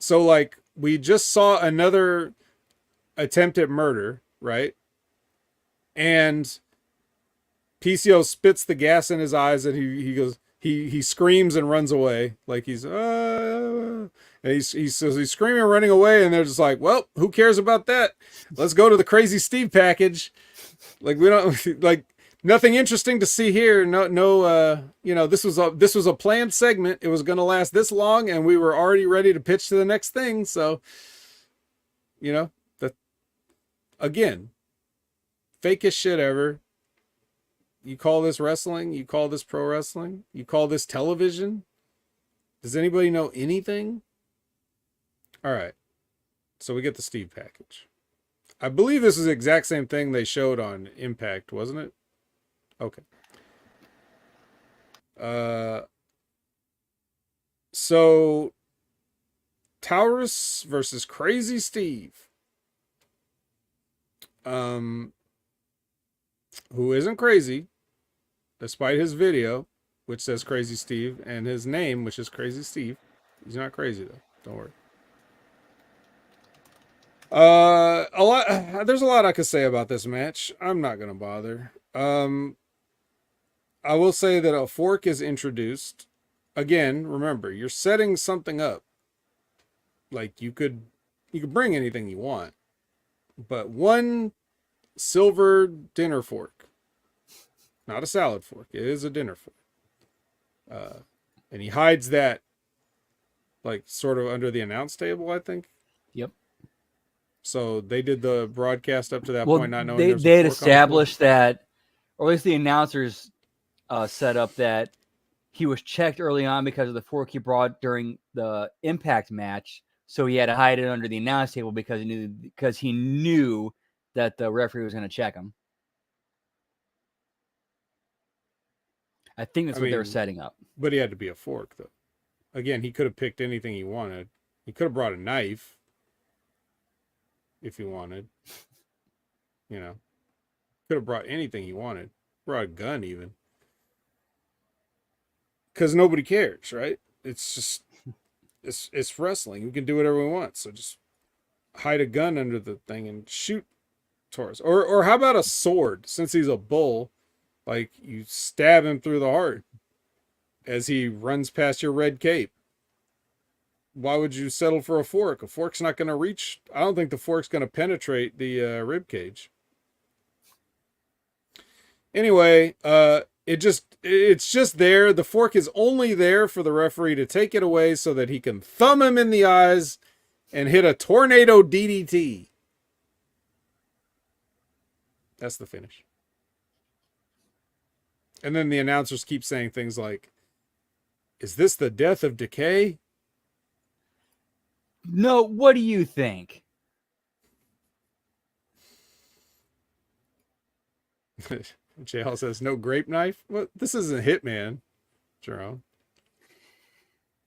so like we just saw another attempt at murder, right? And PCO spits the gas in his eyes and he goes, he screams and runs away like he's and he's screaming and running away, and they're just like, well, who cares about that? Let's go to the Crazy Steve package. Like we don't like nothing interesting to see here. This was a planned segment. It was going to last this long, and we were already ready to pitch to the next thing. So, that again, fakest shit ever. You call this wrestling? You call this pro wrestling? You call this television? Does anybody know anything? All right. So we get the Steve package. I believe this is the exact same thing they showed on Impact, wasn't it? Okay. So Taurus versus Crazy Steve. Who isn't crazy, despite his video, which says Crazy Steve, and his name, which is Crazy Steve. He's not crazy though. Don't worry. There's a lot I could say about this match. I'm not gonna bother. I will say that a fork is introduced. Again, remember, you're setting something up. Like you could bring anything you want, but one silver dinner fork, not a salad fork. It is a dinner fork. And he hides that, like sort of under the announce table, I think. Yep. So they did the broadcast up to that point, not knowing they had established that, or at least the announcers set up that he was checked early on because of the fork he brought during the Impact match. So he had to hide it under the announce table because he knew that the referee was going to check him. I think that's what they were setting up. But he had to be a fork, though. Again, he could have picked anything he wanted. He could have brought a knife if he wanted. Could have brought anything he wanted. Brought a gun, even. Because nobody cares, right? It's just, it's wrestling. We can do whatever we want. So just hide a gun under the thing and shoot Taurus. Or how about a sword? Since he's a bull, like you stab him through the heart as he runs past your red cape. why would you settle for a fork? A fork's not going to reach. I don't think the fork's going to penetrate the rib cage. Anyway, it's just there. The fork is only there for the referee to take it away so that he can thumb him in the eyes and hit a tornado DDT. That's the finish. And then the announcers keep saying things like, "Is this the death of Decay?" No, what do you think? JL says, "No grape knife." Well, this isn't Hitman, Jerome.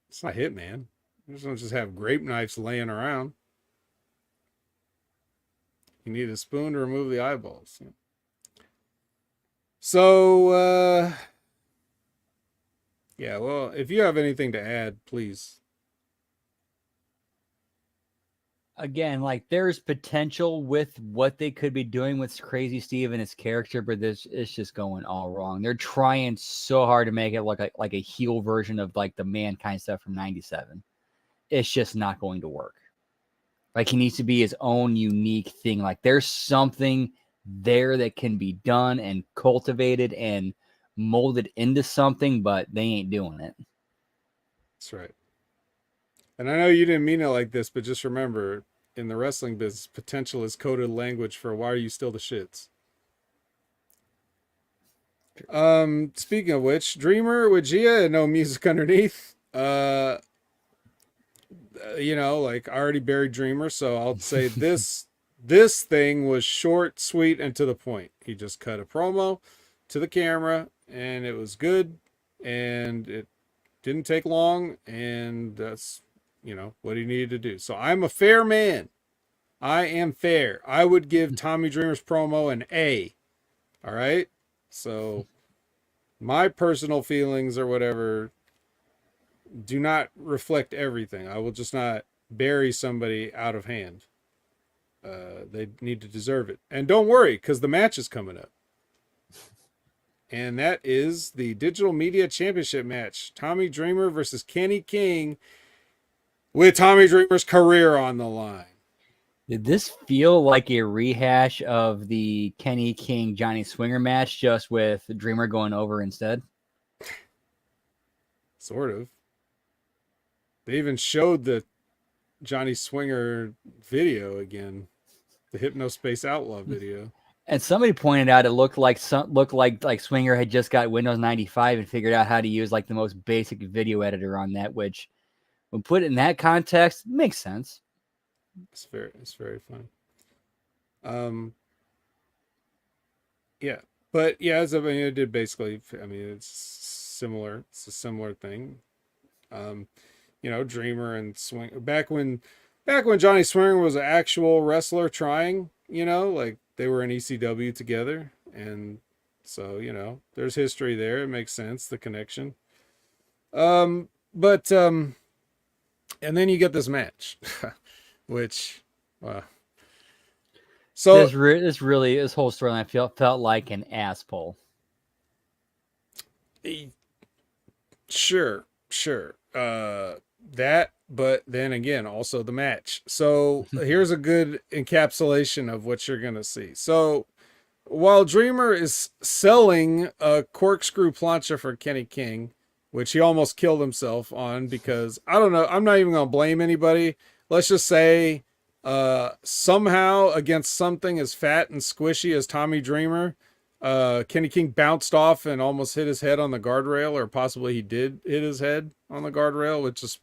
It's not Hitman. You don't just have grape knives laying around. You need a spoon to remove the eyeballs. So, yeah, well, if you have anything to add, please. Again, like there's potential with what they could be doing with Crazy Steve and his character, but this it's just going all wrong. They're trying so hard to make it look like a heel version of like the Mankind stuff from '97. It's just not going to work. Like he needs to be his own unique thing. Like there's something there that can be done and cultivated and molded into something, but they ain't doing it. That's right. And I know you didn't mean it like this, but just remember, in the wrestling business, potential is coded language for why are you still the shits. Speaking of which, Dreamer with Gia and no music underneath. You know, like I already buried Dreamer, so I'll say this thing was short, sweet, and to the point. He just cut a promo to the camera, and it was good, and it didn't take long, and that's, you know, what he needed to do. So I'm a fair man. I am fair. I would give Tommy Dreamer's promo an A. All right? So my personal feelings or whatever do not reflect everything. I will just not bury somebody out of hand. They need to deserve it. And don't worry, because the match is coming up. And that is the Digital Media Championship match. Tommy Dreamer versus Kenny King, with Tommy Dreamer's career on the line. Did this feel like a rehash of the Kenny King Johnny Swinger match, just with Dreamer going over instead? Sort of. They even showed the Johnny Swinger video again, the Hypnospace Outlaw video. And somebody pointed out it looked like Swinger had just got Windows 95 and figured out how to use like the most basic video editor on that, which, when put in that context, makes sense. It's very fun. Yeah, but yeah, as I mean, it did basically. I mean, it's similar. It's a similar thing. You know, Dreamer and Swing back when Johnny Swinger was an actual wrestler trying. You know, like they were in ECW together, and so you know, there's history there. It makes sense, the connection. But and then you get this match. Which, so this whole storyline felt like an ass pull. Sure. That, but then again, also the match. So here's a good encapsulation of what you're gonna see. So while Dreamer is selling a corkscrew plancha for Kenny King, which he almost killed himself on because I don't know, I'm not even gonna blame anybody. Let's just say somehow against something as fat and squishy as Tommy Dreamer, Kenny King bounced off and almost hit his head on the guardrail, or possibly he did hit his head on the guardrail, which is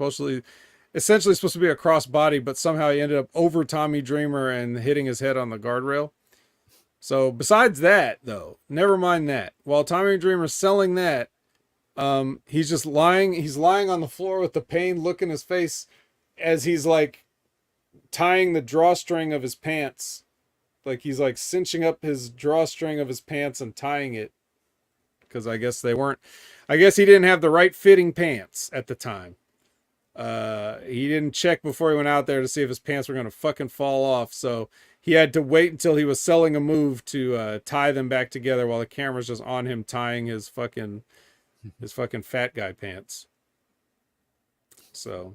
essentially supposed to be a crossbody, but somehow he ended up over Tommy Dreamer and hitting his head on the guardrail. So besides that, though, never mind that. While Tommy Dreamer's selling that, he's just lying. He's lying on the floor with the pain look in his face as he's like tying the drawstring of his pants. Like he's like cinching up his drawstring of his pants and tying it. Because I guess he didn't have the right fitting pants at the time. He didn't check before he went out there to see if his pants were going to fucking fall off. So he had to wait until he was selling a move to tie them back together while the camera's just on him tying his fucking fat guy pants. So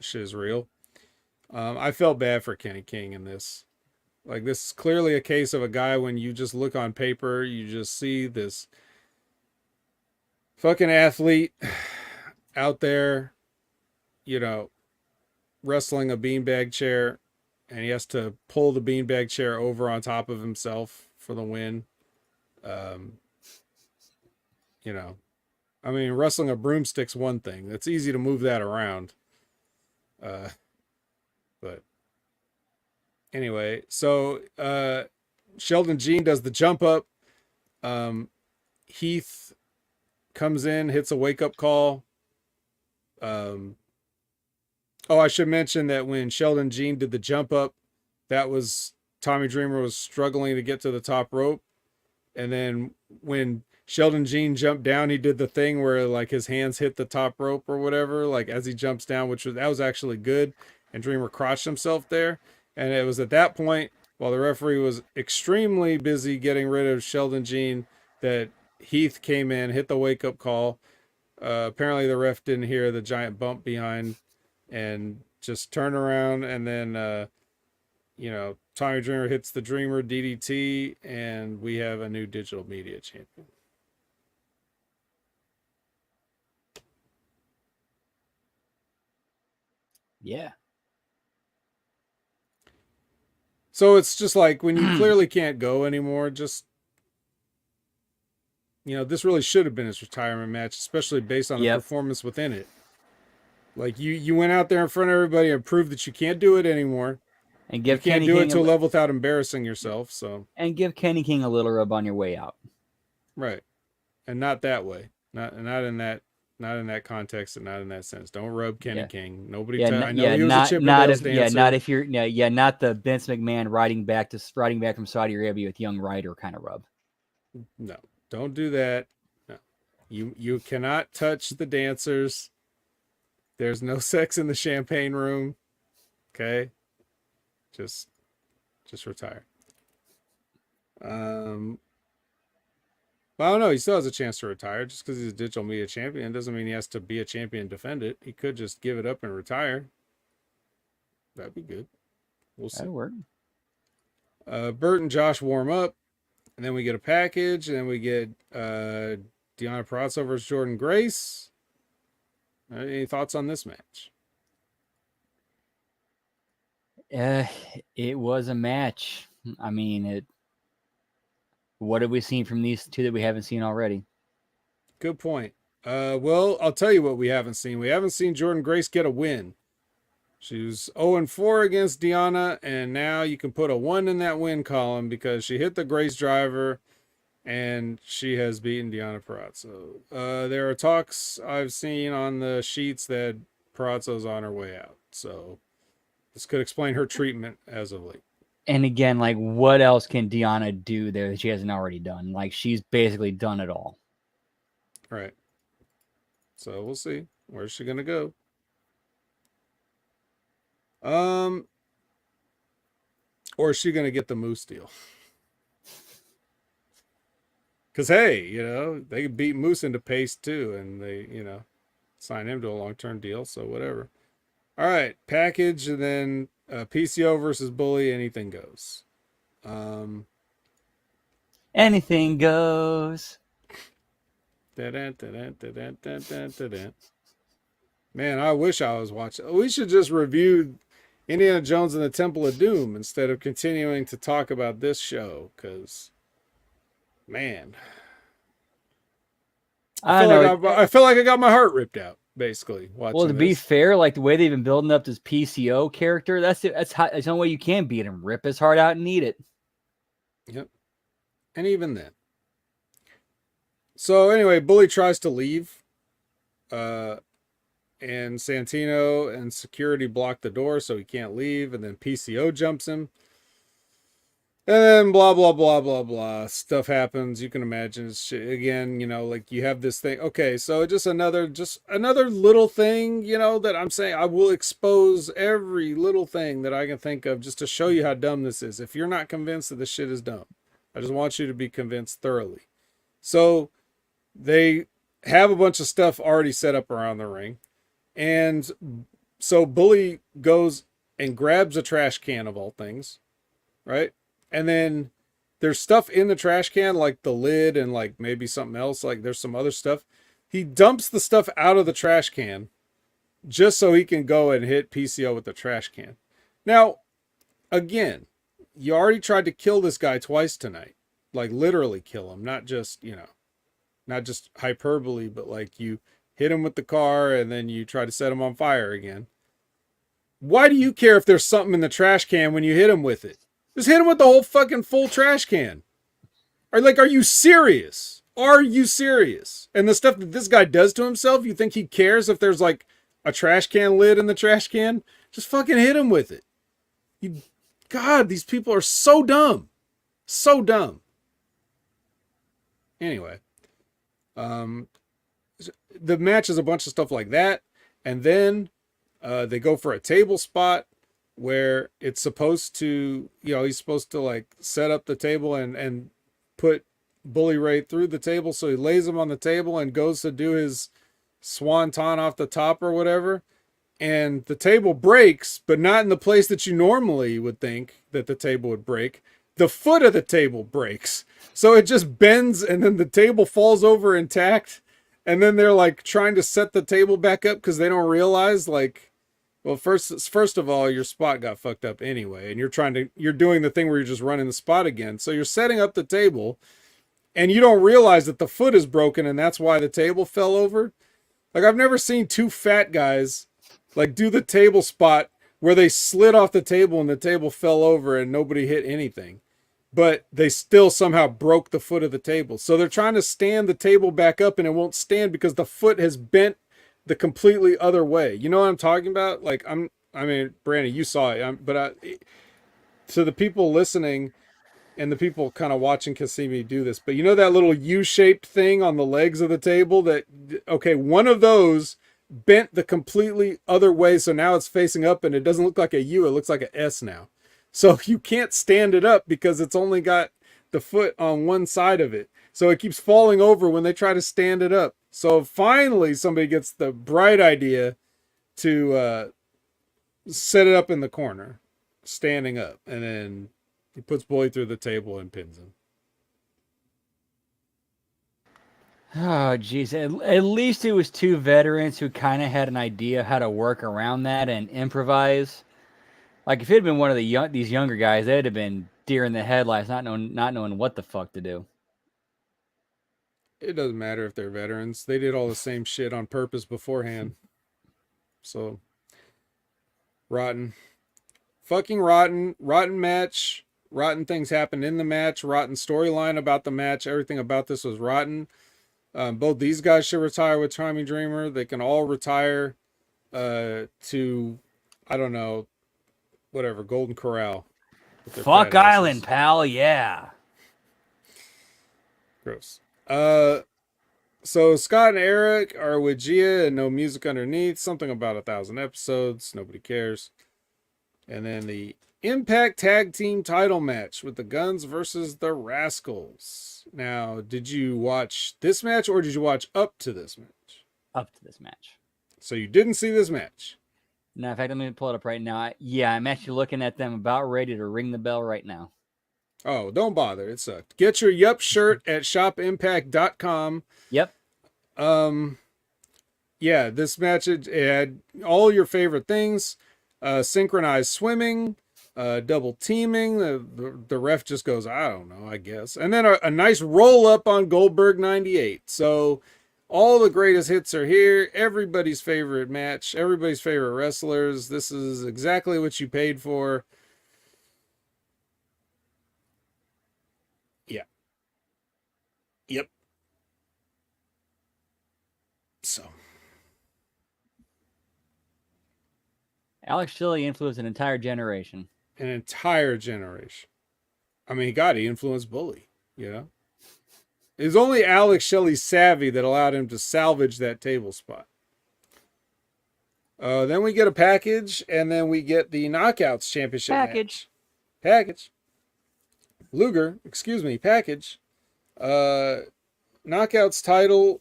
shit is real. I felt bad for Kenny King in this. Like, this is clearly a case of a guy when you just look on paper, you just see this fucking athlete out there, you know, wrestling a beanbag chair, and he has to pull the beanbag chair over on top of himself for the win. Um, you know, I mean, wrestling a broomstick's one thing. It's easy to move that around. But anyway, so Sheldon Jean does the jump up. Heath comes in, hits a wake up call. Oh, I should mention that when Sheldon Jean did the jump up, that was Tommy Dreamer was struggling to get to the top rope. And then when Sheldon Jean jumped down, he did the thing where like his hands hit the top rope or whatever, like as he jumps down, that was actually good. And Dreamer crotched himself there. And it was at that point, while the referee was extremely busy getting rid of Sheldon Jean, that Heath came in, hit the wake up call. Apparently the ref didn't hear the giant bump behind and just turned around, and then Tommy Dreamer hits the Dreamer DDT, and we have a new digital media champion. Yeah. So it's just like when you clearly can't go anymore, just, this really should have been his retirement match, especially based on the performance within it. Like you went out there in front of everybody and proved that you can't do it anymore. And give you can't do it to a level without embarrassing yourself. So give Kenny King a little rub on your way out. Right. And not that way. Not in that context and not in that sense. Don't rub Kenny King. Nobody. I know he was a Chippendales dancer. Not the Vince McMahon riding back from Saudi Arabia with Young Ryder kind of rub. No, don't do that. No, you cannot touch the dancers. There's no sex in the champagne room. Okay, just retire. I don't know. He still has a chance to retire. Just because he's a digital media champion doesn't mean he has to be a champion and defend it. He could just give it up and retire. That'd be good. We'll see. That'd work. Bert and Josh warm up, and then we get a package, and then we get Deonna Purrazzo versus Jordynne Grace. Any thoughts on this match? It was a match. I mean, what have we seen from these two that we haven't seen already? Good point. Well, I'll tell you what we haven't seen. We haven't seen Jordynne Grace get a win. She was 0-4 against Deonna, and now you can put a 1 in that win column because she hit the Grace driver, and she has beaten Deonna Purrazzo. There are talks I've seen on the sheets that Purrazzo's on her way out. So this could explain her treatment as of late. And again, like, what else can Deonna do there that she hasn't already done? Like, she's basically done it all. Right. So we'll see. Where's she gonna go? Or is she gonna get the Moose deal? Because hey, they could beat Moose into pace too, and they, sign him to a long-term deal. So whatever. All right, package, and then PCO versus Bully. Anything goes. Anything goes. Man, I wish I was watching. We should just review Indiana Jones and the Temple of Doom instead of continuing to talk about this show, because, man, I feel like I got my heart ripped out, basically. Well, to be fair, like the way they've been building up this PCO character, that's the only way you can beat him. Rip his heart out and eat it. Yep. And even then. So anyway, Bully tries to leave. And Santino and security block the door so he can't leave, and then PCO jumps him. And then blah, blah, blah, blah, blah. Stuff happens. You can imagine. Again, like you have this thing. Okay, so just another little thing, that I'm saying. I will expose every little thing that I can think of just to show you how dumb this is. If you're not convinced that this shit is dumb, I just want you to be convinced thoroughly. So they have a bunch of stuff already set up around the ring. And So Bully goes and grabs a trash can of all things, right? And then there's stuff in the trash can, like the lid and like maybe something else. Like there's some other stuff. He dumps the stuff out of the trash can just so he can go and hit PCO with the trash can. Now, again, you already tried to kill this guy twice tonight. Like literally kill him, not just, not just hyperbole, but like you hit him with the car and then you try to set him on fire again. Why do you care if there's something in the trash can when you hit him with it? Just hit him with the whole fucking full trash can. Are you serious? Are you serious? And the stuff that this guy does to himself, you think he cares if there's like a trash can lid in the trash can? Just fucking hit him with it. God, these people are so dumb. So dumb. Anyway, the match is a bunch of stuff like that. And then they go for a table spot where it's supposed to, he's supposed to like set up the table and put Bully Ray through the table. So he lays him on the table and goes to do his swanton off the top or whatever. And the table breaks, but not in the place that you normally would think that the table would break. The foot of the table breaks. So it just bends and then the table falls over intact. And then they're like trying to set the table back up because they don't realize like, well, first of all, your spot got fucked up anyway. And you're doing the thing where you're just running the spot again. So you're setting up the table and you don't realize that the foot is broken and that's why the table fell over. Like I've never seen two fat guys like do the table spot where they slid off the table and the table fell over and nobody hit anything. But they still somehow broke the foot of the table. So they're trying to stand the table back up and it won't stand because the foot has bent the completely other way. You know what I'm talking about? Like Brandon, you saw it, to the people listening and the people kind of watching can see me do this, but you know that little U-shaped thing on the legs of the table one of those bent the completely other way. So now it's facing up and it doesn't look like a U, it looks like an S now. So you can't stand it up because it's only got the foot on one side of it. So it keeps falling over when they try to stand it up. So finally somebody gets the bright idea to set it up in the corner, standing up. And then he puts Bully through the table and pins him. Oh, geez. At least it was two veterans who kind of had an idea how to work around that and improvise. Like, if it had been one of these younger guys, they'd have been deer in the headlights, not knowing what the fuck to do. It doesn't matter if they're veterans. They did all the same shit on purpose beforehand. So, rotten. Fucking rotten. Rotten match. Rotten things happened in the match. Rotten storyline about the match. Everything about this was rotten. Both these guys should retire with Tommy Dreamer. They can all retire to, I don't know, whatever, Golden Corral. Fuck Island, pal, yeah. Gross. So Scott and Eric are with Gia and no music underneath. Something about 1,000 episodes. Nobody cares. And then the Impact Tag Team title match with the Guns versus the Rascals. Now, did you watch this match or did you watch up to this match? Up to this match. So you didn't see this match? No, in fact, let me pull it up right now. I'm actually looking at them about ready to ring the bell right now. Oh, don't bother. It sucked. Get your Yup shirt at shopimpact.com. Yep. Yeah, this match it had all your favorite things. Synchronized swimming, double teaming. The ref just goes, I don't know, I guess. And then a nice roll up on Goldberg 98. So all the greatest hits are here. Everybody's favorite match. Everybody's favorite wrestlers. This is exactly what you paid for. Yeah. Yep. So. Alex Shelley influenced an entire generation. An entire generation. I mean, he influenced Bully, you know? It was only Alex Shelley's savvy that allowed him to salvage that table spot. Then we get a package, and then we get the Knockouts Championship match. Package. Luger, package. Knockouts title,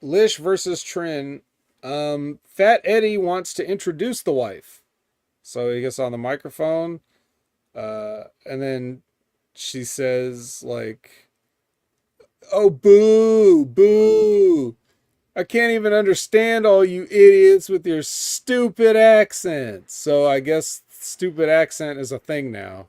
Lish versus Trin. Fat Eddie wants to introduce the wife. So he gets on the microphone, and then she says, like, oh, boo, boo. I can't even understand all you idiots with your stupid accents. So I guess stupid accent is a thing now.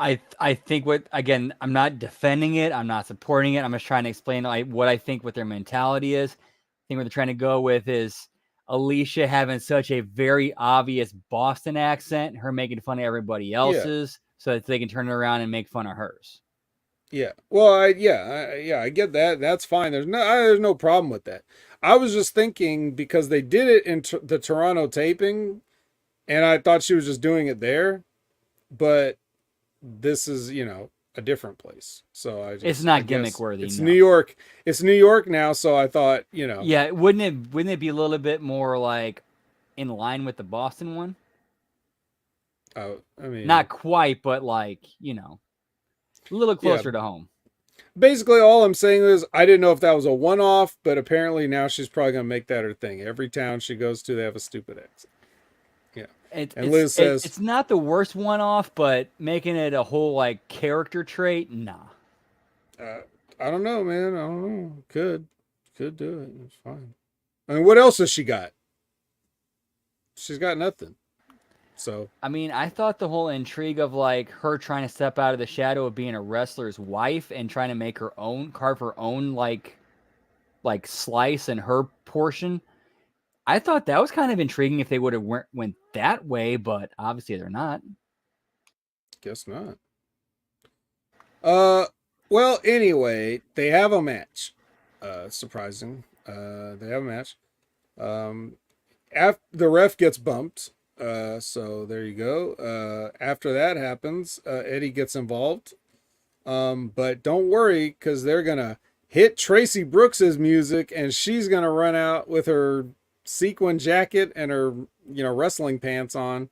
I think what again, I'm not defending it, I'm not supporting it. I'm just trying to explain what I think what their mentality is. I think what they're trying to go with is Alicia having such a very obvious Boston accent, her making fun of everybody Yeah. else's, so that they can turn it around and make fun of hers. Yeah. Well, I get that. That's fine. There's no problem with that. I was just thinking because they did it in the Toronto taping, and I thought she was just doing it there, but this is, a different place. So It's I not gimmick guess worthy, it's New no. York. It's New York now, so I thought. Yeah, wouldn't it be a little bit more like in line with the Boston one? I mean, Not quite, but like, a little yeah. closer to home. Basically, all I'm saying is I didn't know if that was a one-off, but apparently now she's probably gonna make that her thing. Every town she goes to, they have a stupid accent. Yeah. It, And it's Liz it, says, it's not the worst one off, but making it a whole like character trait, nah. uh, I don't know, man. I don't know. Could do it. It's fine. I mean, what else has she got? She's got nothing. So I mean, I thought the whole intrigue of like her trying to step out of the shadow of being a wrestler's wife and trying to make her own, carve her own like slice and her portion. I thought that was kind of intriguing if they would have went that way, but obviously they're not. guess not. Uh, well, anyway, they have a match. Surprising. They have a match. Um, after the ref gets bumped. So there you go. After that happens, Eddie gets involved. But don't worry, because they're gonna hit Tracy Brooks's music, and she's gonna run out with her sequin jacket and her, wrestling pants on,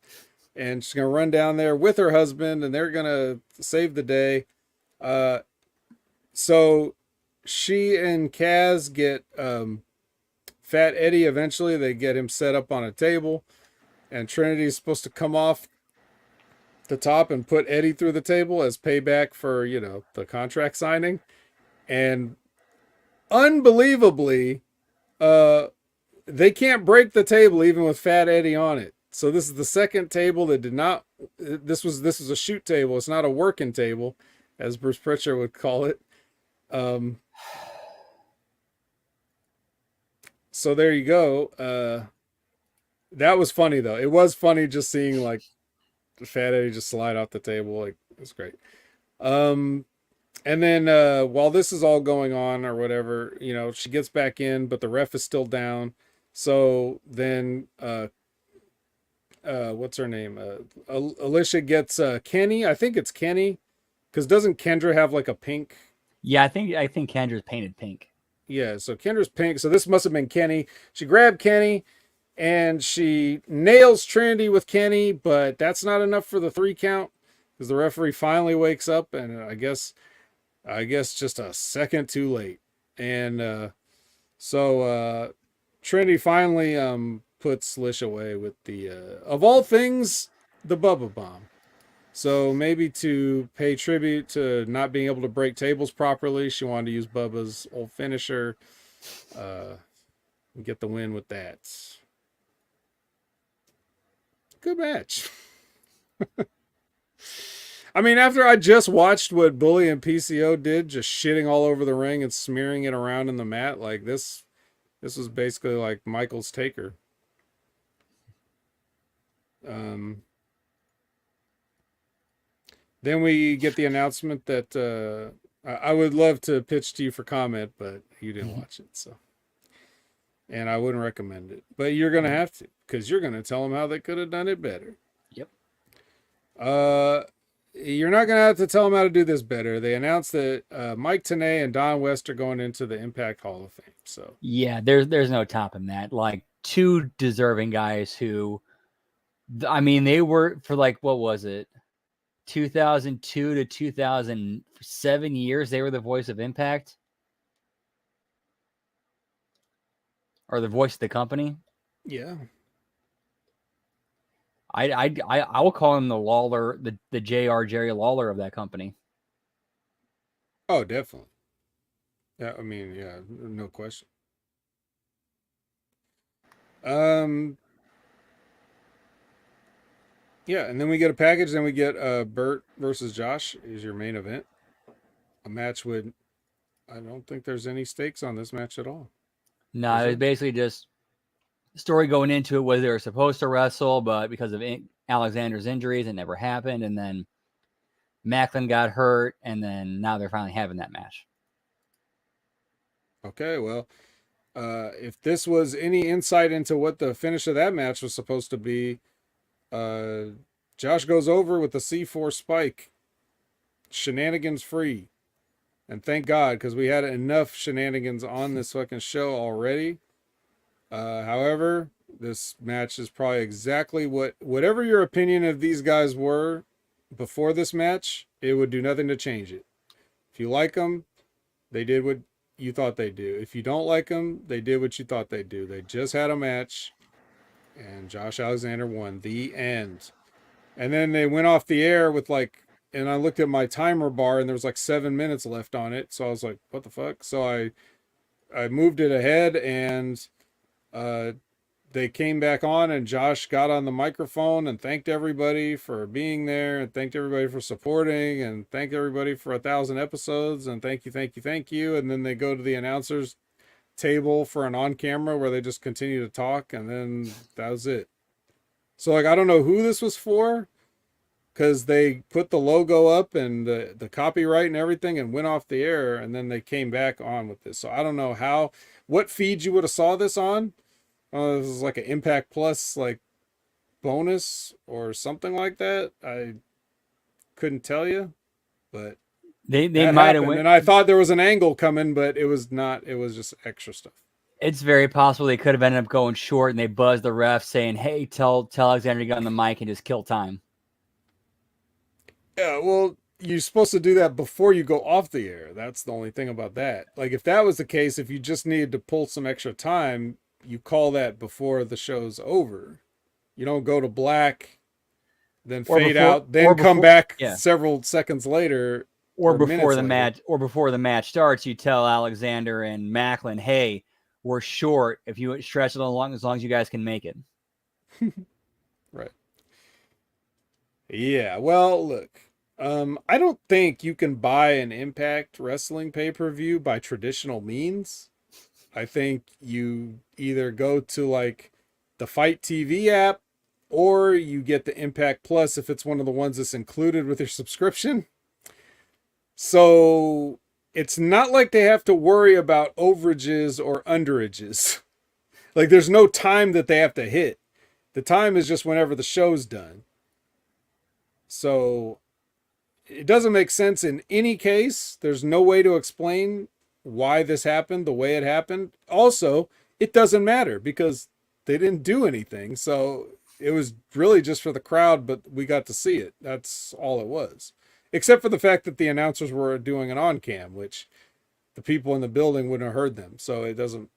and she's gonna run down there with her husband, and they're gonna save the day. Uh, so she and Kaz get Fat Eddie eventually. They get him set up on a table, and Trinity's supposed to come off the top and put Eddie through the table as payback for, the contract signing. And unbelievably, uh, they can't break the table even with Fat Eddie on it. So this is the second table that did not. This was a shoot table. It's not a working table, as Bruce Pritchard would call it. Um, so there you go. That was funny though. It was funny just seeing like Fat Eddie just slide off the table. Like it's great. Um, and then while this is all going on or whatever, she gets back in, but the ref is still down. So then what's her name? Alicia gets Kenny. I think it's Kenny, because doesn't Kendra have like a pink? Yeah, I think Kendra's painted pink. Yeah, so Kendra's pink. So this must have been Kenny. She grabbed Kenny and she nails Trinity with Kenny, but that's not enough for the 3 count because the referee finally wakes up, and I guess just a second too late. And so Trinity finally puts Lish away with the of all things, the Bubba Bomb. So maybe to pay tribute to not being able to break tables properly, she wanted to use Bubba's old finisher, and get the win with that. Good match. I mean, after I just watched what Bully and PCO did, just shitting all over the ring and smearing it around in the mat, like this was basically like Michael's Taker. Then we get the announcement that I would love to pitch to you for comment, but you didn't watch it, so. And I wouldn't recommend it. But you're going to have to, because you're going to tell them how they could have done it better. Yep. You're not going to have to tell them how to do this better. They announced that Mike Tenay and Don West are going into the Impact Hall of Fame. So Yeah, there's no topping that. Like 2 deserving guys who, I mean, they were for like what was it, 2002 to 2007 years. They were the voice of Impact, or the voice of the company. Yeah. I will call him the Lawler, the Jr. Jerry Lawler of that company. Oh, definitely. Yeah, I mean, yeah, no question. Um, yeah, and then we get a package. Then we get Bert versus Josh is your main event. A match with I don't think there's any stakes on this match at all. No, Is it was there? basically just story going into it was they were supposed to wrestle, but because of Alexander's injuries, it never happened. And then Macklin got hurt, and then now they're finally having that match. Okay, well, if this was any insight into what the finish of that match was supposed to be, uh, Josh goes over with the C4 spike, shenanigans free, and thank God because we had enough shenanigans on this fucking show already. However, this match is probably exactly whatever your opinion of these guys were before this match, it would do nothing to change it. If you like them, they did what you thought they'd do. If you don't like them, they did what you thought they'd do. They just had a match, and Josh Alexander won. The end. And then they went off the air with and I looked at my timer bar, and there was like 7 minutes left on it. So I was like, what the fuck? So I moved it ahead, and uh, they came back on, and Josh got on the microphone and thanked everybody for being there, and thanked everybody for supporting, and thanked everybody for 1,000 episodes, and thank you, thank you, thank you. And then they go to the announcers table for an on camera where they just continue to talk, and then that was it. So I don't know who this was for, because they put the logo up and the copyright and everything and went off the air, and then they came back on with this. So I don't know what feed you would have saw this on. This is like an Impact Plus bonus or something like that. I couldn't tell you, but They that might have happened, went. and I thought there was an angle coming, but it was not. It was just extra stuff. It's very possible they could have ended up going short, and they buzzed the ref saying, "Hey, tell Alexander to get on the mic and just kill time." Yeah, well, you're supposed to do that before you go off the air. That's the only thing about that. Like if that was the case, if you just needed to pull some extra time, you call that before the show's over. You don't go to black, then fade out, then come back yeah, several seconds later or or before minutes the later. match, or before the match starts, you tell Alexander and Macklin, "Hey, we're short. If you stretch it along, as long as you guys can make it." Right. Yeah. Well, look. I don't think you can buy an Impact Wrestling pay-per-view by traditional means. I think you either go to the Fight TV app, or you get the Impact Plus if it's one of the ones that's included with your subscription. So it's not like they have to worry about overages or underages. Like there's no time that they have to hit. The time is just whenever the show's done. So it doesn't make sense in any case. There's no way to explain why this happened the way it happened. Also, it doesn't matter because they didn't do anything. So it was really just for the crowd, but we got to see it. That's all it was. Except for the fact that the announcers were doing an on cam, which the people in the building wouldn't have heard them. So it doesn't,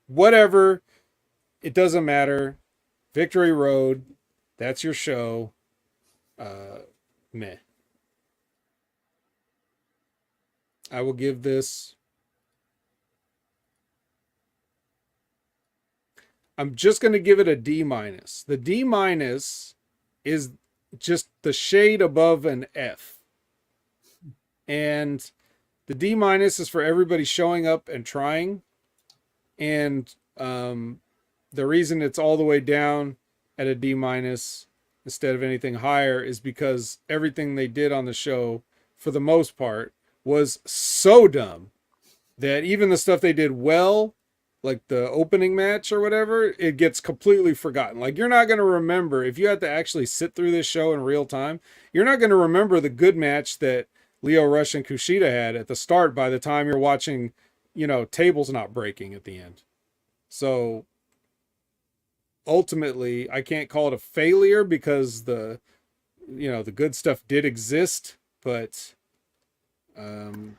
whatever, it doesn't matter. Victory Road, that's your show. Meh. I will give this. I'm just going to give it a D minus. The D minus is just the shade above an F. And the D minus is for everybody showing up and trying. And the reason it's all the way down at a D minus instead of anything higher is because everything they did on the show, for the most part, was so dumb that even the stuff they did well, like the opening match or whatever, it gets completely forgotten. Like you're not going to remember, if you had to actually sit through this show in real time, you're not going to remember the good match that Lio Rush and Kushida had at the start by the time you're watching, tables not breaking at the end. So ultimately, I can't call it a failure because the good stuff did exist, but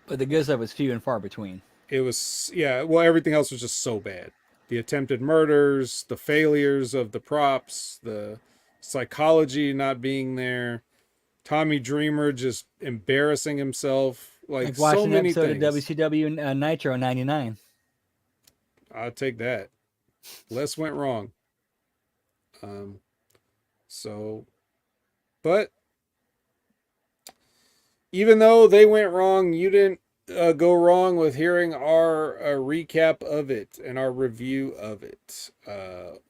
But the good stuff was few and far between. it was, yeah, well, everything else was just so bad. the attempted murders, the failures of the props, the psychology not being there, Tommy Dreamer just embarrassing himself, like Like so watching an many episode of things. WCW Nitro in '99. I'll take that. Less went wrong. Um, so, but even though they went wrong, you didn't go wrong with hearing our recap of it and our review of it.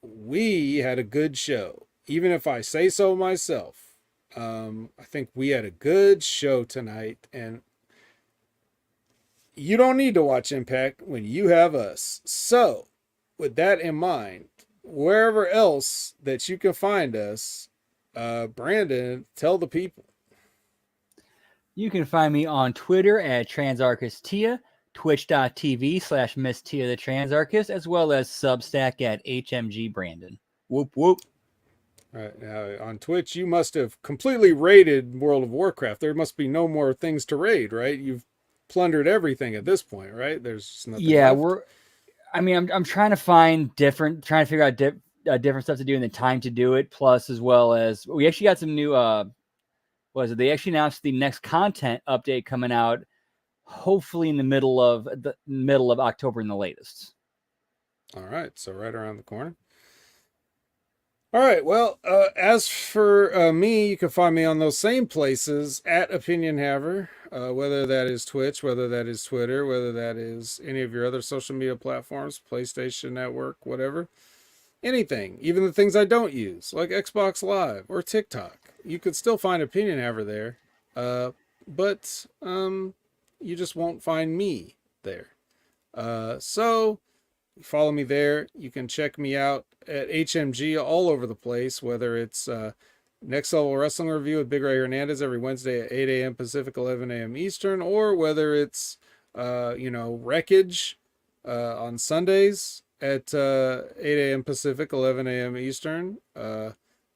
We had a good show, even if I say so myself. I think we had a good show tonight, and you don't need to watch Impact when you have us. So, with that in mind, wherever else that you can find us, Brandon, tell the people. You can find me on Twitter at TransArchusTia, twitch.tv/Miss Tia the Transarchus, as well as Substack at HMG Brandon. Whoop, whoop. All right, now on Twitch, you must have completely raided World of Warcraft. There must be no more things to raid, right? You've plundered everything at this point, right? There's nothing Yeah, left. I'm trying to trying to figure out different stuff to do and the time to do it. Plus, as well as we actually got some new, they actually announced the next content update coming out, hopefully in the middle of October in the latest. All right, so right around the corner. All right, well, as for me, you can find me on those same places at Opinion Haver, whether that is Twitch, whether that is Twitter, whether that is any of your other social media platforms, PlayStation Network, whatever. Anything, even the things I don't use, like Xbox Live or TikTok. You could still find Opinion Haver there, but you just won't find me there. So follow me there. You can check me out at HMG all over the place, whether it's Next Level Wrestling Review with Big Ray Hernandez every Wednesday at 8 a.m. Pacific, 11 a.m. Eastern, or whether it's, Wreckage on Sundays at 8 a.m. Pacific, 11 a.m. Eastern,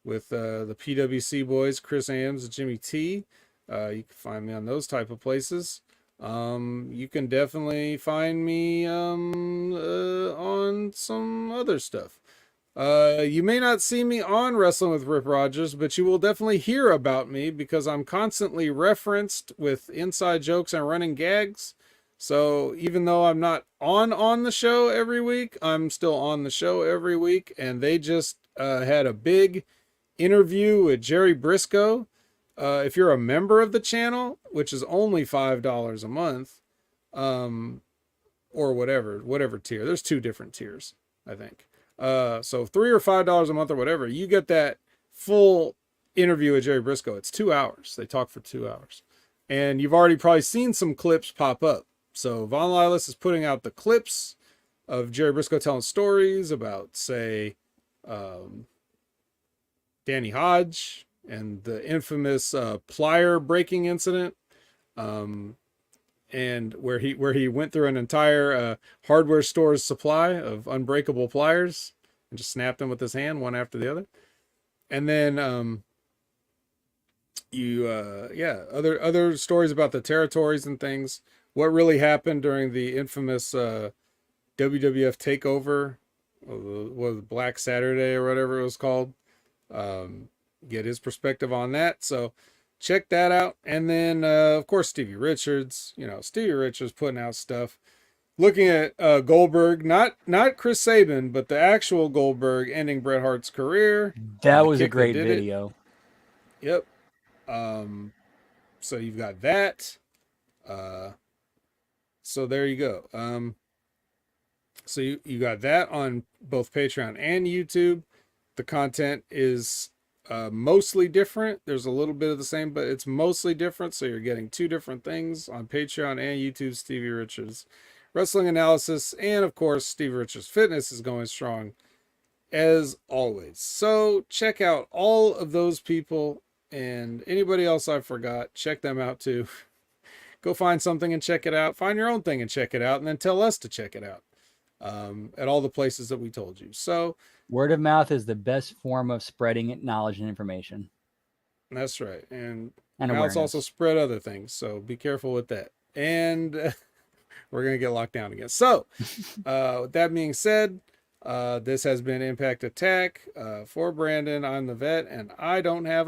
with the PWC boys, Chris Ames and Jimmy T. You can find me on those type of places. You can definitely find me on some other stuff. You may not see me on Wrestling with Rip Rogers, but you will definitely hear about me because I'm constantly referenced with inside jokes and running gags. So even though I'm not on the show every week, I'm still on the show every week. And they just had a big interview with Jerry Briscoe. If you're a member of the channel, which is only $5 a month, or whatever tier. There's two different tiers, I think. So $3 or $5 a month or whatever, you get that full interview with Jerry Briscoe. It's 2 hours. They talk for 2 hours. And you've already probably seen some clips pop up. So Von Lilas is putting out the clips of Jerry Briscoe telling stories about, say, Danny Hodge and the infamous plier breaking incident, and where he went through an entire hardware store's supply of unbreakable pliers and just snapped them with his hand one after the other. And then other stories about the territories and things, what really happened during the infamous WWF takeover, was Black Saturday or whatever it was called. Get his perspective on that. So check that out. And then, of course, Stevie Richards. Stevie Richards putting out stuff. Looking at Goldberg, not Chris Sabin, but the actual Goldberg ending Bret Hart's career. That was a great video. Yep. So you've got that. So there you go. So you got that on both Patreon and YouTube. The content is mostly different. There's a little bit of the same, but it's mostly different. So you're getting two different things on Patreon and YouTube. Stevie Richards Wrestling Analysis, and of course Stevie Richards Fitness is going strong as always. So check out all of those people, and anybody else I forgot, check them out too. Go find something and check it out. Find your own thing and check it out, and then tell us to check it out at all the places that we told you. So word of mouth is the best form of spreading knowledge and information. That's right. And mouths also spread other things. So be careful with that. And we're going to get locked down again. So with that being said, This has been Impact Attack. For Brandon, I'm the vet, and I don't have